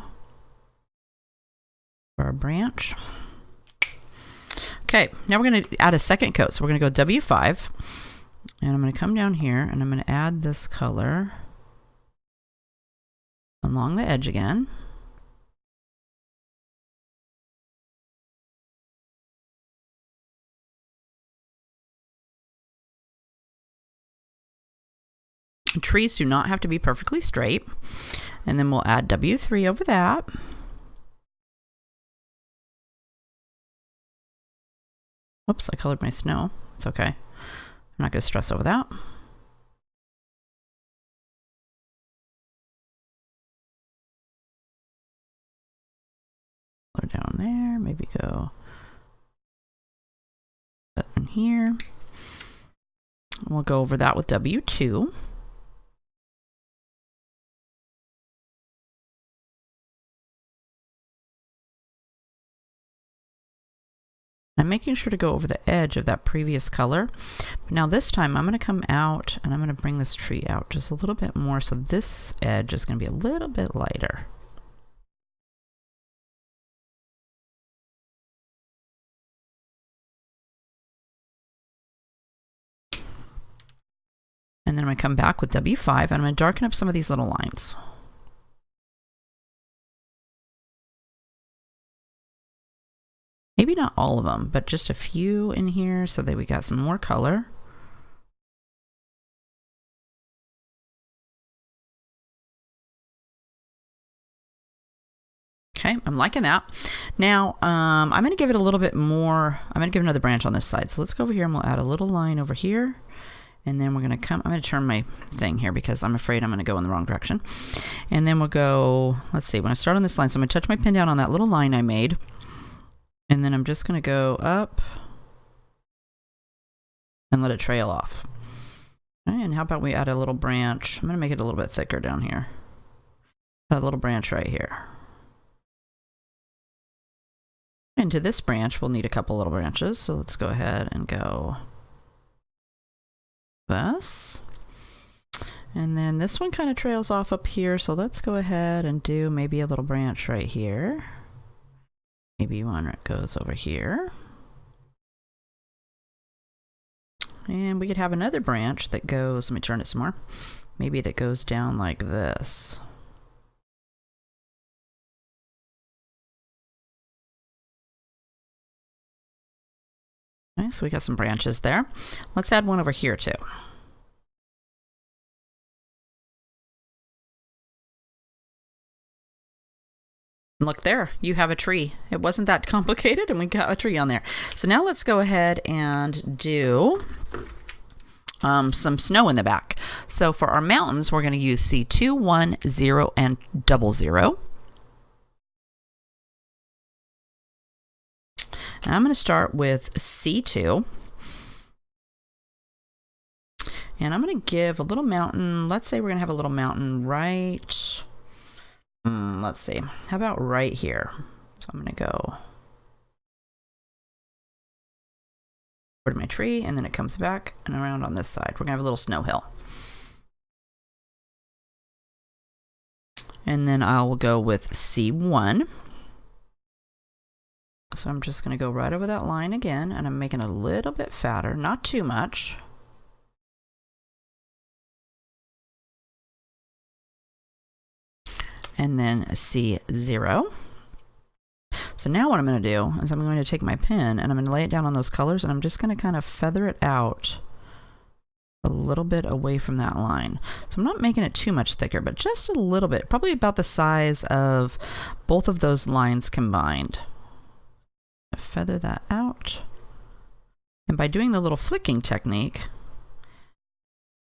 for our branch. Okay, now we're going to add a second coat. So we're going to go W5, and I'm going to come down here and I'm going to add this color along the edge again. Trees do not have to be perfectly straight. And then we'll add W3 over that. Oops, I colored my snow. It's okay. I'm not going to stress over that. Color down there. Maybe go up in here. We'll go over that with W2. I'm making sure to go over the edge of that previous color. But now this time I'm going to come out and I'm going to bring this tree out just a little bit more, so this edge is going to be a little bit lighter. And then I'm going to come back with W5 and I'm going to darken up some of these little lines. Maybe not all of them, but just a few in here so that we got some more color. Okay, I'm liking that. Now, I'm going to give it a little bit more. I'm going to give another branch on this side. So let's go over here and we'll add a little line over here. And then we're going to come, I'm going to turn my thing here because I'm afraid I'm going to go in the wrong direction. And then we'll go, let's see, when I start on this line, so I'm going to touch my pin down on that little line I made. And then I'm just going to go up and let it trail off. Okay, and how about we add a little branch? I'm going to make it a little bit thicker down here. Add a little branch right here. And to this branch, we'll need a couple little branches. So let's go ahead and go this. And then this one kind of trails off up here. So let's go ahead and do maybe a little branch right here. Maybe one that goes over here. And we could have another branch that goes, let me turn it some more. Maybe that goes down like this. Okay, so we got some branches there. Let's add one over here too. Look there, you have a tree. It wasn't that complicated and we got a tree on there. So now let's go ahead and do some snow in the back. So for our mountains, we're going to use C2, 1, 0, and 00. And I'm going to start with C2. And I'm going to give a little mountain. Let's say we're going to have a little mountain right. Let's see. How about right here? So I'm going to go over to my tree, and then it comes back and around on this side. We're going to have a little snow hill. And then I'll go with C1. So I'm just going to go right over that line again, and I'm making it a little bit fatter, not too much. And then C0. So now what I'm going to do is I'm going to take my pen and I'm going to lay it down on those colors, and I'm just going to kind of feather it out a little bit away from that line. So I'm not making it too much thicker, but just a little bit, probably about the size of both of those lines combined. Feather that out. And by doing the little flicking technique,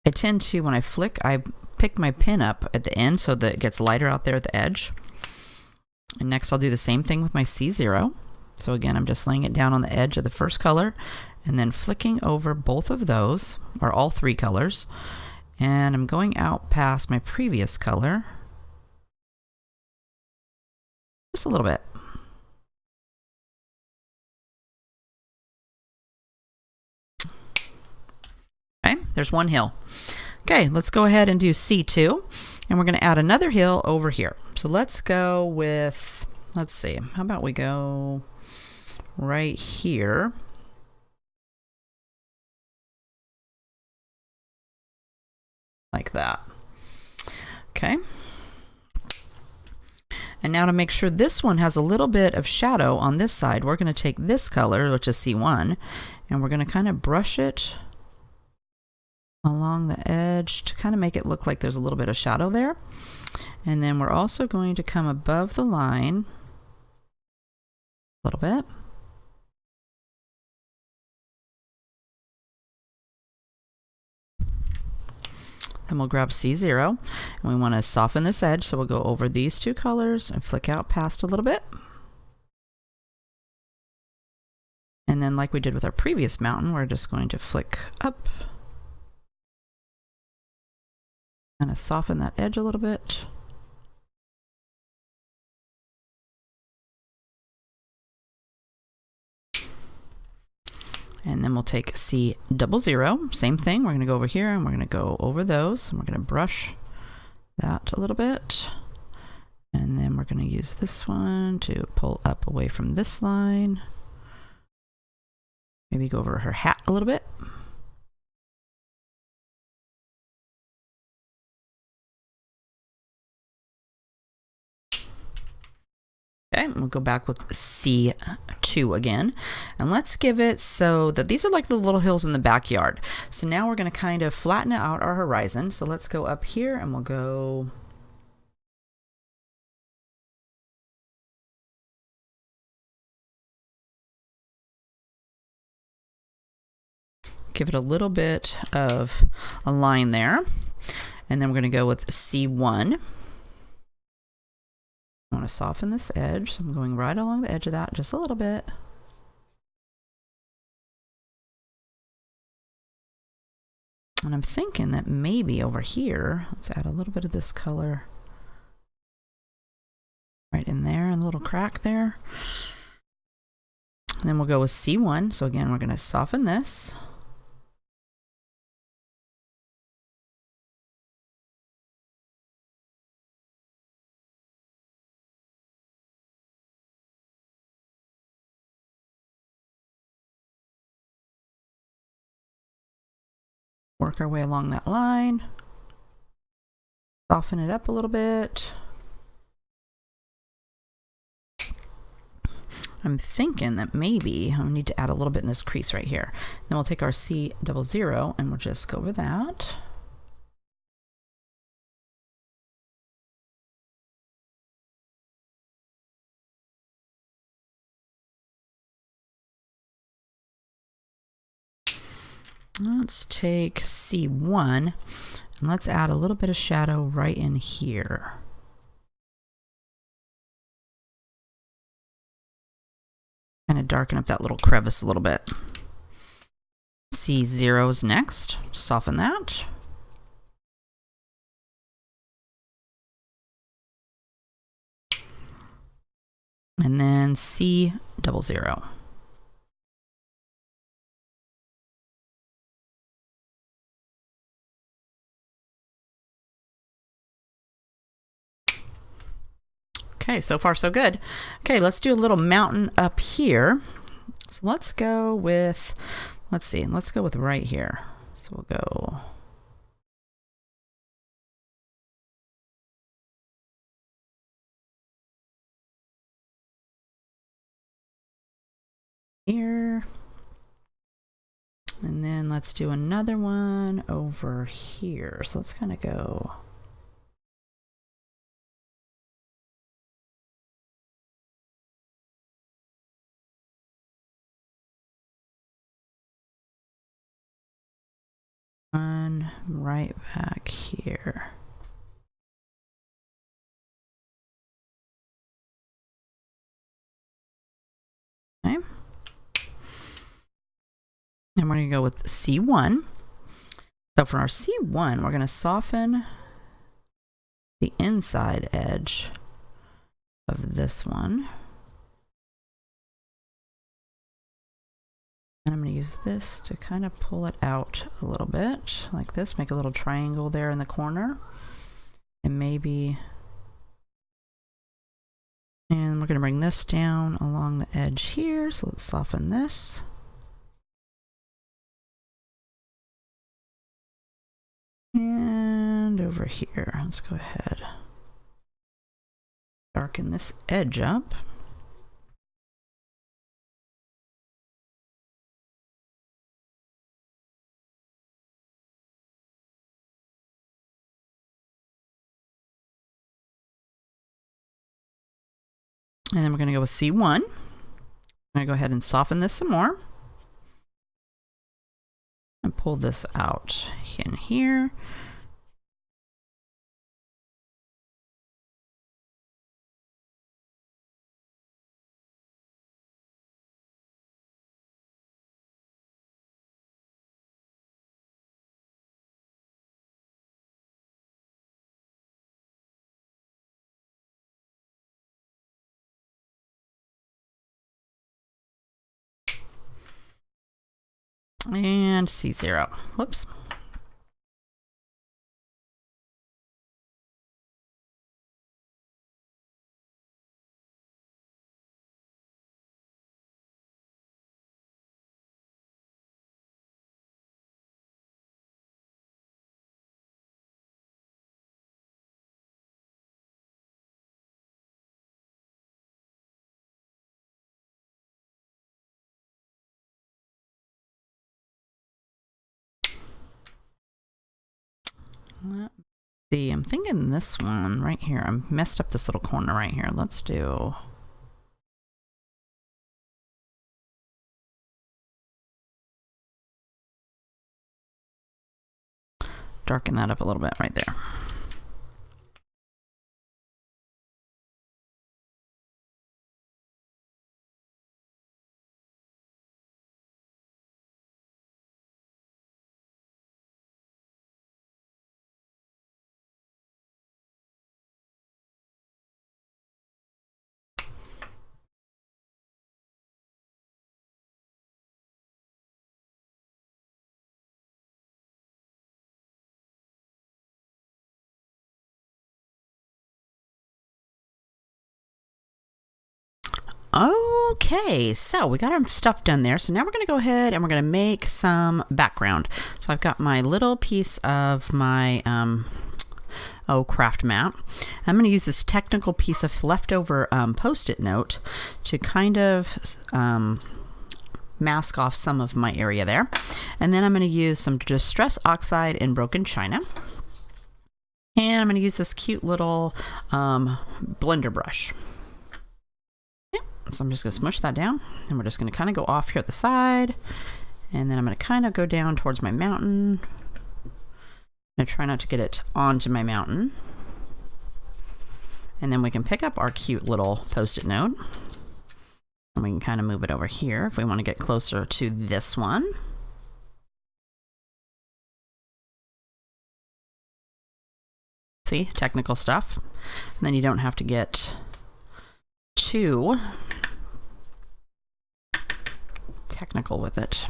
I tend to, when I flick, I pick my pin up at the end so that it gets lighter out there at the edge. And next I'll do the same thing with my C0. So again, I'm just laying it down on the edge of the first color and then flicking over both of those, or all three colors. And I'm going out past my previous color just a little bit. Okay, there's one hill. Okay, let's go ahead and do C2, and we're going to add another hill over here. So let's go with, let's see, how about we go right here. Like that. Okay. And now to make sure this one has a little bit of shadow on this side, we're going to take this color, which is C1, and we're going to kind of brush it along the edge to kind of make it look like there's a little bit of shadow there. And then we're also going to come above the line a little bit. And we'll grab C0, and we want to soften this edge, so we'll go over these two colors and flick out past a little bit. And then like we did with our previous mountain, we're just going to flick up. Kind of soften that edge a little bit. And then we'll take C00, same thing. We're going to go over here and we're going to go over those, and we're going to brush that a little bit. And then we're going to use this one to pull up away from this line. Maybe go over her hat a little bit. Okay, we'll go back with C2 again, and let's give it so that these are like the little hills in the backyard. So now we're going to kind of flatten out our horizon. So let's go up here and we'll go give it a little bit of a line there, and then we're going to go with C1. I want to soften this edge, so I'm going right along the edge of that just a little bit. And I'm thinking that maybe over here, let's add a little bit of this color right in there, and a little crack there. And then we'll go with C1. So again, we're going to soften this. Work our way along that line. Soften it up a little bit. I'm thinking that maybe I need to add a little bit in this crease right here. Then we'll take our C00 and we'll just go over that. Let's take C1 and let's add a little bit of shadow right in here. Kind of darken up that little crevice a little bit. C0 is next. Soften that. And then C00. Okay, so far so good. Okay, let's do a little mountain up here. So let's go with, let's go with right here. So we'll go here. And then let's do another one over here. So let's kind of go one right back here. Okay. And we're going to go with C1. So for our C1, we're going to soften the inside edge of this one. And I'm going to use this to kind of pull it out a little bit, like this. Make a little triangle there in the corner. And maybe... And we're going to bring this down along the edge here. So let's soften this. And over here, let's go ahead. Darken this edge up. And then we're going to go with C1. I'm going to go ahead and soften this some more. And pull this out in here. And C0. Whoops. Let's see, I'm thinking this one right here. I messed up this little corner right here. Let's do... darken that up a little bit right there. Okay, so we got our stuff done there. So now we're going to go ahead and we're going to make some background. So I've got my little piece of my craft mat. I'm going to use this technical piece of leftover post-it note to kind of mask off some of my area there. And then I'm going to use some Distress Oxide and Broken China. And I'm going to use this cute little blender brush. So I'm just going to smush that down, and we're just going to kind of go off here at the side And then I'm going to kind of go down towards my mountain. I'm going to try not to get it onto my mountain. And then we can pick up our cute little post-it note. And we can kind of move it over here if we want to get closer to this one. See, technical stuff. And then you don't have to get too technical with it.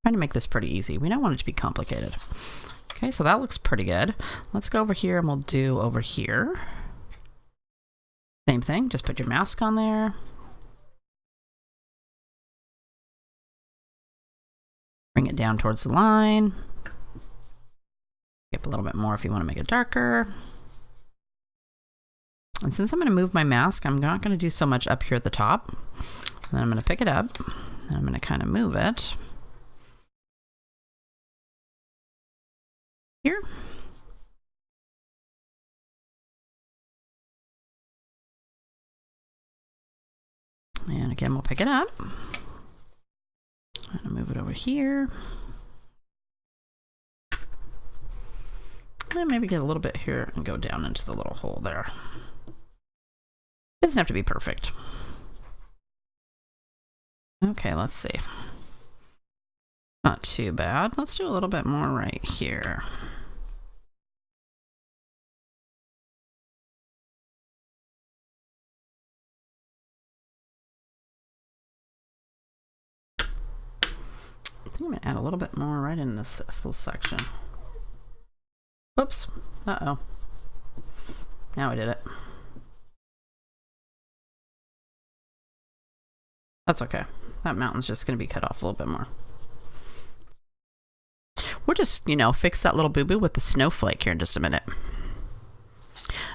Trying to make this pretty easy. We don't want it to be complicated. Okay, so that looks pretty good. Let's go over here and we'll do over here. Same thing, just put your mask on there. Bring it down towards the line. Skip a little bit more if you want to make it darker. And since I'm going to move my mask, I'm not going to do so much up here at the top. Then I'm going to pick it up, and I'm going to kind of move it here. And again, we'll pick it up. And move it over here. And maybe get a little bit here and go down into the little hole there. Doesn't have to be perfect. Okay, let's see. Not too bad. Let's do a little bit more right here. I think I'm going to add a little bit more right in this little section. Whoops. Uh-oh. Now I did it. That's okay. That mountain's just going to be cut off a little bit more. We'll just, fix that little boo-boo with the snowflake here in just a minute.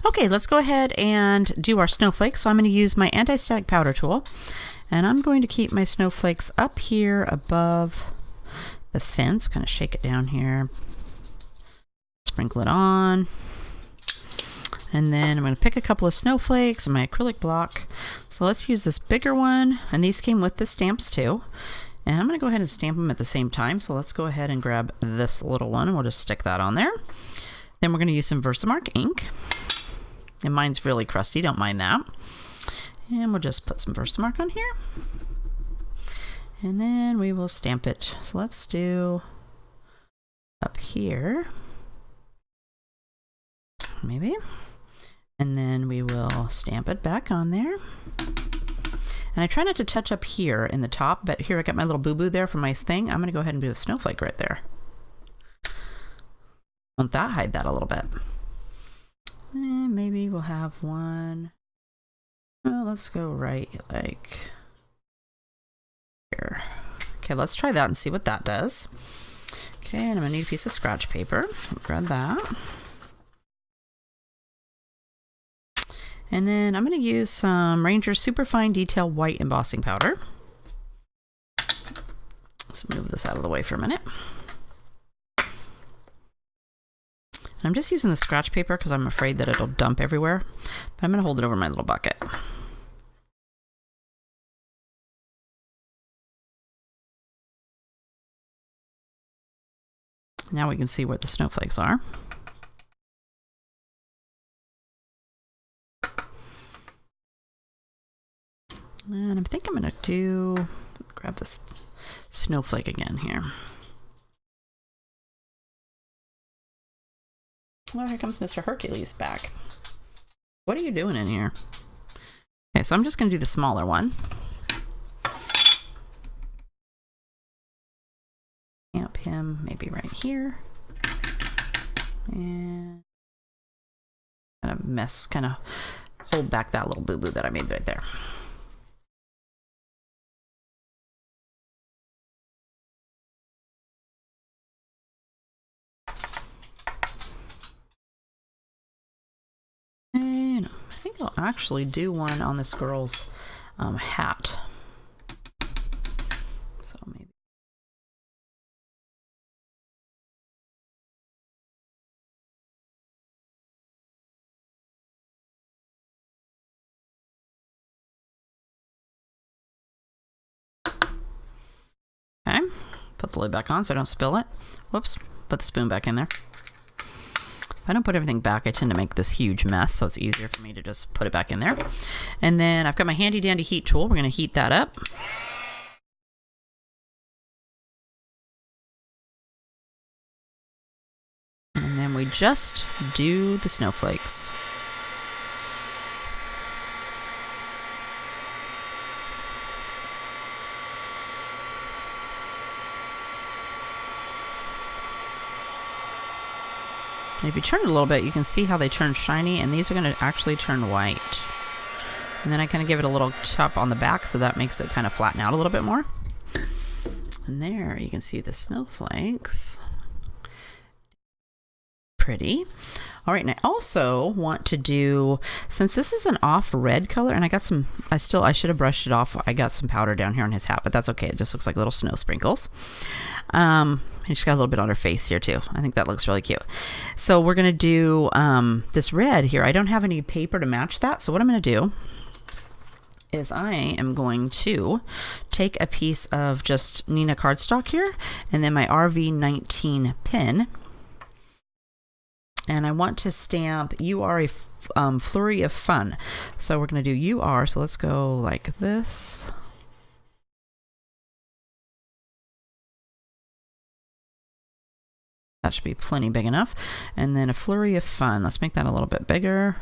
Okay, let's go ahead and do our snowflakes. So I'm going to use my anti-static powder tool, and I'm going to keep my snowflakes up here above the fence. Kind of shake it down here. Sprinkle it on. And then I'm going to pick a couple of snowflakes and my acrylic block. So let's use this bigger one. And these came with the stamps too. And I'm going to go ahead and stamp them at the same time. So let's go ahead and grab this little one and we'll just stick that on there. Then we're going to use some Versamark ink. And mine's really crusty, don't mind that. And we'll just put some Versamark on here. And then we will stamp it. So let's do up here. Maybe. And then we will stamp it back on there. And I try not to touch up here in the top, but here I got my little boo-boo there for my thing. I'm going to go ahead and do a snowflake right there. Won't that hide that a little bit? And maybe we'll have one. Well, let's go right like here. Okay, let's try that and see what that does. Okay, and I'm going to need a piece of scratch paper. Grab that. And then I'm going to use some Ranger Superfine Detail White Embossing Powder. Let's move this out of the way for a minute. I'm just using the scratch paper because I'm afraid that it'll dump everywhere. But I'm going to hold it over my little bucket. Now we can see where the snowflakes are. And I think I'm going to grab this snowflake again here. Oh, here comes Mr. Hercules back. What are you doing in here? Okay, so I'm just going to do the smaller one. Stamp him maybe right here. And kind of hold back that little boo-boo that I made right there. And I think I'll actually do one on this girl's hat. So maybe. Okay. Put the lid back on so I don't spill it. Whoops. Put the spoon back in there. If I don't put everything back, I tend to make this huge mess, so it's easier for me to just put it back in there. And then I've got my handy dandy heat tool. We're going to heat that up. And then we just do the snowflakes. And if you turn it a little bit, you can see how they turn shiny, and these are going to actually turn white. And then I kind of give it a little tap on the back, so that makes it kind of flatten out a little bit more. And there you can see the snowflakes. Pretty. All right, and I also want to do, since this is an off red color, and I got some, I should have brushed it off. I got some powder down here on his hat, but that's okay. It just looks like little snow sprinkles. And she's got a little bit on her face here too. I think that looks really cute. So we're going to do this red here. I don't have any paper to match that. So what I'm going to do is I am going to take a piece of just Nina cardstock here, and then my RV19 pin. And I want to stamp "You are a flurry of fun." So we're going to do "You are." So let's go like this. That should be plenty big enough. And then a flurry of fun. Let's make that a little bit bigger.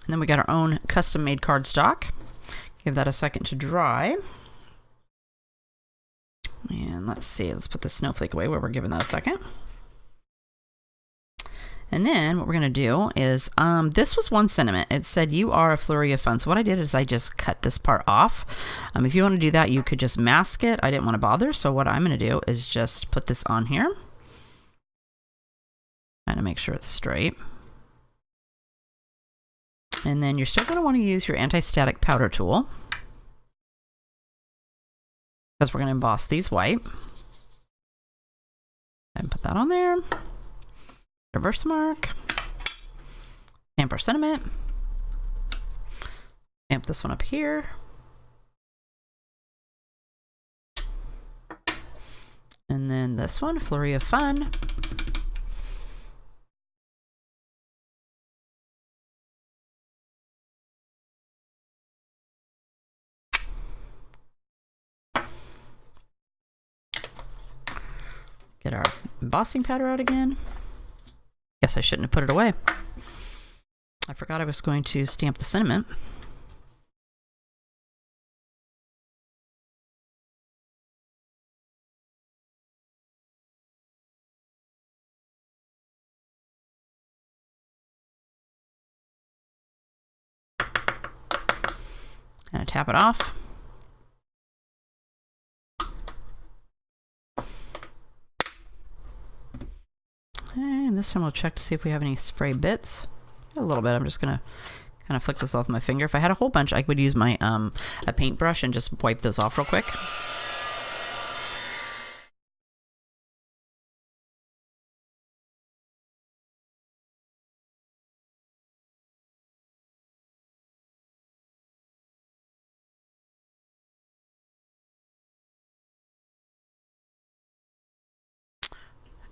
And then we got our own custom made cardstock. Give that a second to dry. And let's see, let's put the snowflake away where we're giving that a second. And then what we're going to do is, this was one sentiment. It said, "You are a flurry of fun." So what I did is I just cut this part off. If you want to do that, you could just mask it. I didn't want to bother. So what I'm going to do is just put this on here. Trying to make sure it's straight. And then you're still going to want to use your anti-static powder tool, because we're going to emboss these white. And put that on there. Reverse mark. Stamp our sentiment. Stamp this one up here. And then this one, flurry of fun. Get our embossing powder out again. Guess I shouldn't have put it away. I forgot I was going to stamp the sentiment. And I tap it off. And this time we'll check to see if we have any spray bits. A little bit. I'm just gonna kind of flick this off my finger. If I had a whole bunch, I would use my a paintbrush and just wipe those off real quick.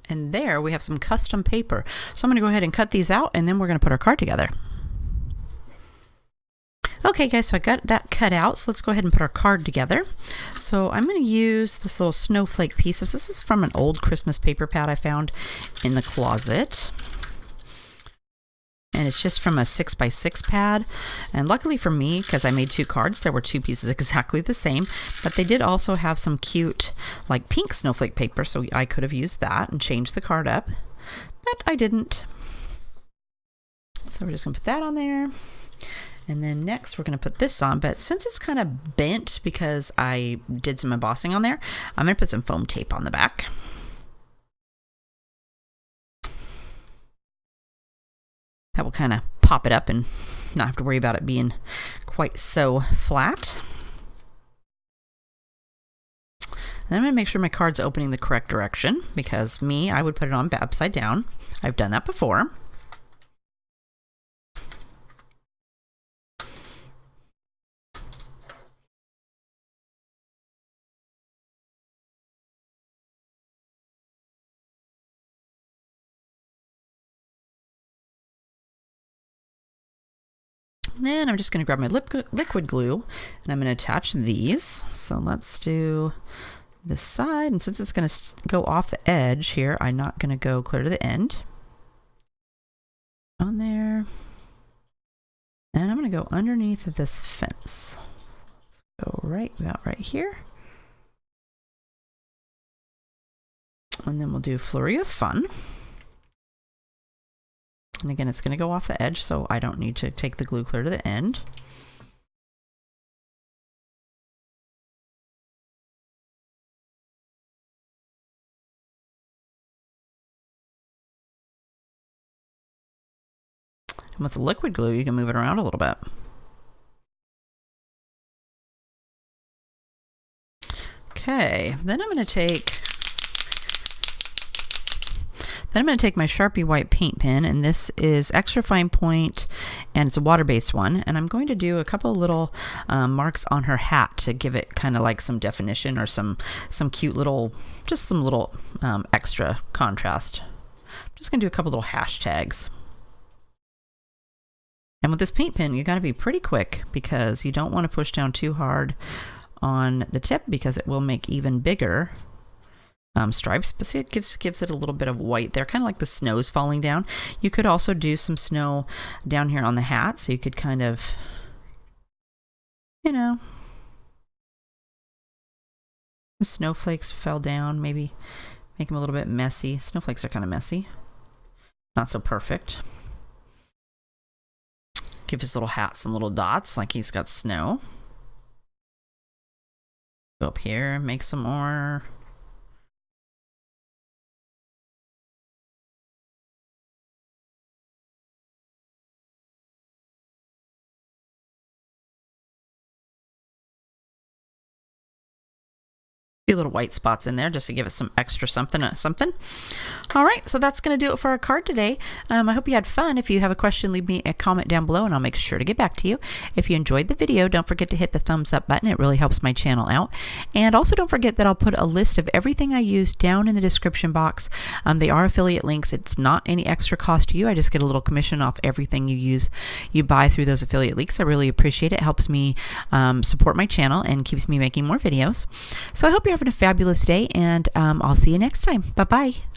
And there we have some custom paper. So I'm going to go ahead and cut these out, and then we're going to put our card together. Okay guys, so I got that cut out, so let's go ahead and put our card together. So I'm going to use this little snowflake piece. This is from an old Christmas paper pad I found in the closet. And it's just from a 6x6 pad. And luckily for me, because I made two cards, there were two pieces exactly the same. But they did also have some cute, like pink snowflake paper, so I could have used that and changed the card up. But I didn't. So we're just going to put that on there. And then next we're going to put this on. But since it's kind of bent because I did some embossing on there, I'm going to put some foam tape on the back. That will kind of pop it up and not have to worry about it being quite so flat. And I'm going to make sure my card's opening the correct direction, because I would put it on upside down. I've done that before. Then I'm just going to grab my liquid glue, and I'm going to attach these. So let's do this side, and since it's going to go off the edge here, I'm not going to go clear to the end. On there. And I'm going to go underneath of this fence. Let's go about right here. And then we'll do Flurry of Fun. And again, it's going to go off the edge, so I don't need to take the glue clear to the end. And with the liquid glue, you can move it around a little bit. Okay, then I'm going to take my Sharpie white paint pen, and this is extra fine point, and it's a water-based one, and I'm going to do a couple little marks on her hat to give it kind of like some definition, or some cute little, just some little extra contrast. I'm just going to do a couple little hashtags. And with this paint pen, you got to be pretty quick, because you don't want to push down too hard on the tip, because it will make even bigger stripes. But see, it gives it a little bit of white there, kind of like the snow's falling down. You could also do some snow down here on the hat, so you could kind of, you know, snowflakes fell down, maybe make them a little bit messy. Snowflakes are kind of messy, not so perfect. Give his little hat some little dots, like he's got snow. Go up here, make some more. Few little white spots in there just to give it some extra something. All right, so that's going to do it for our card today. I hope you had fun. If you have a question, leave me a comment down below, and I'll make sure to get back to you. If you enjoyed the video, don't forget to hit the thumbs up button. It really helps my channel out. And also don't forget that I'll put a list of everything I use down in the description box. They are affiliate links. It's not any extra cost to you. I just get a little commission off everything you buy through those affiliate links. I really appreciate it. It helps me support my channel and keeps me making more videos. So I hope you're having a fabulous day, and I'll see you next time. Bye-bye.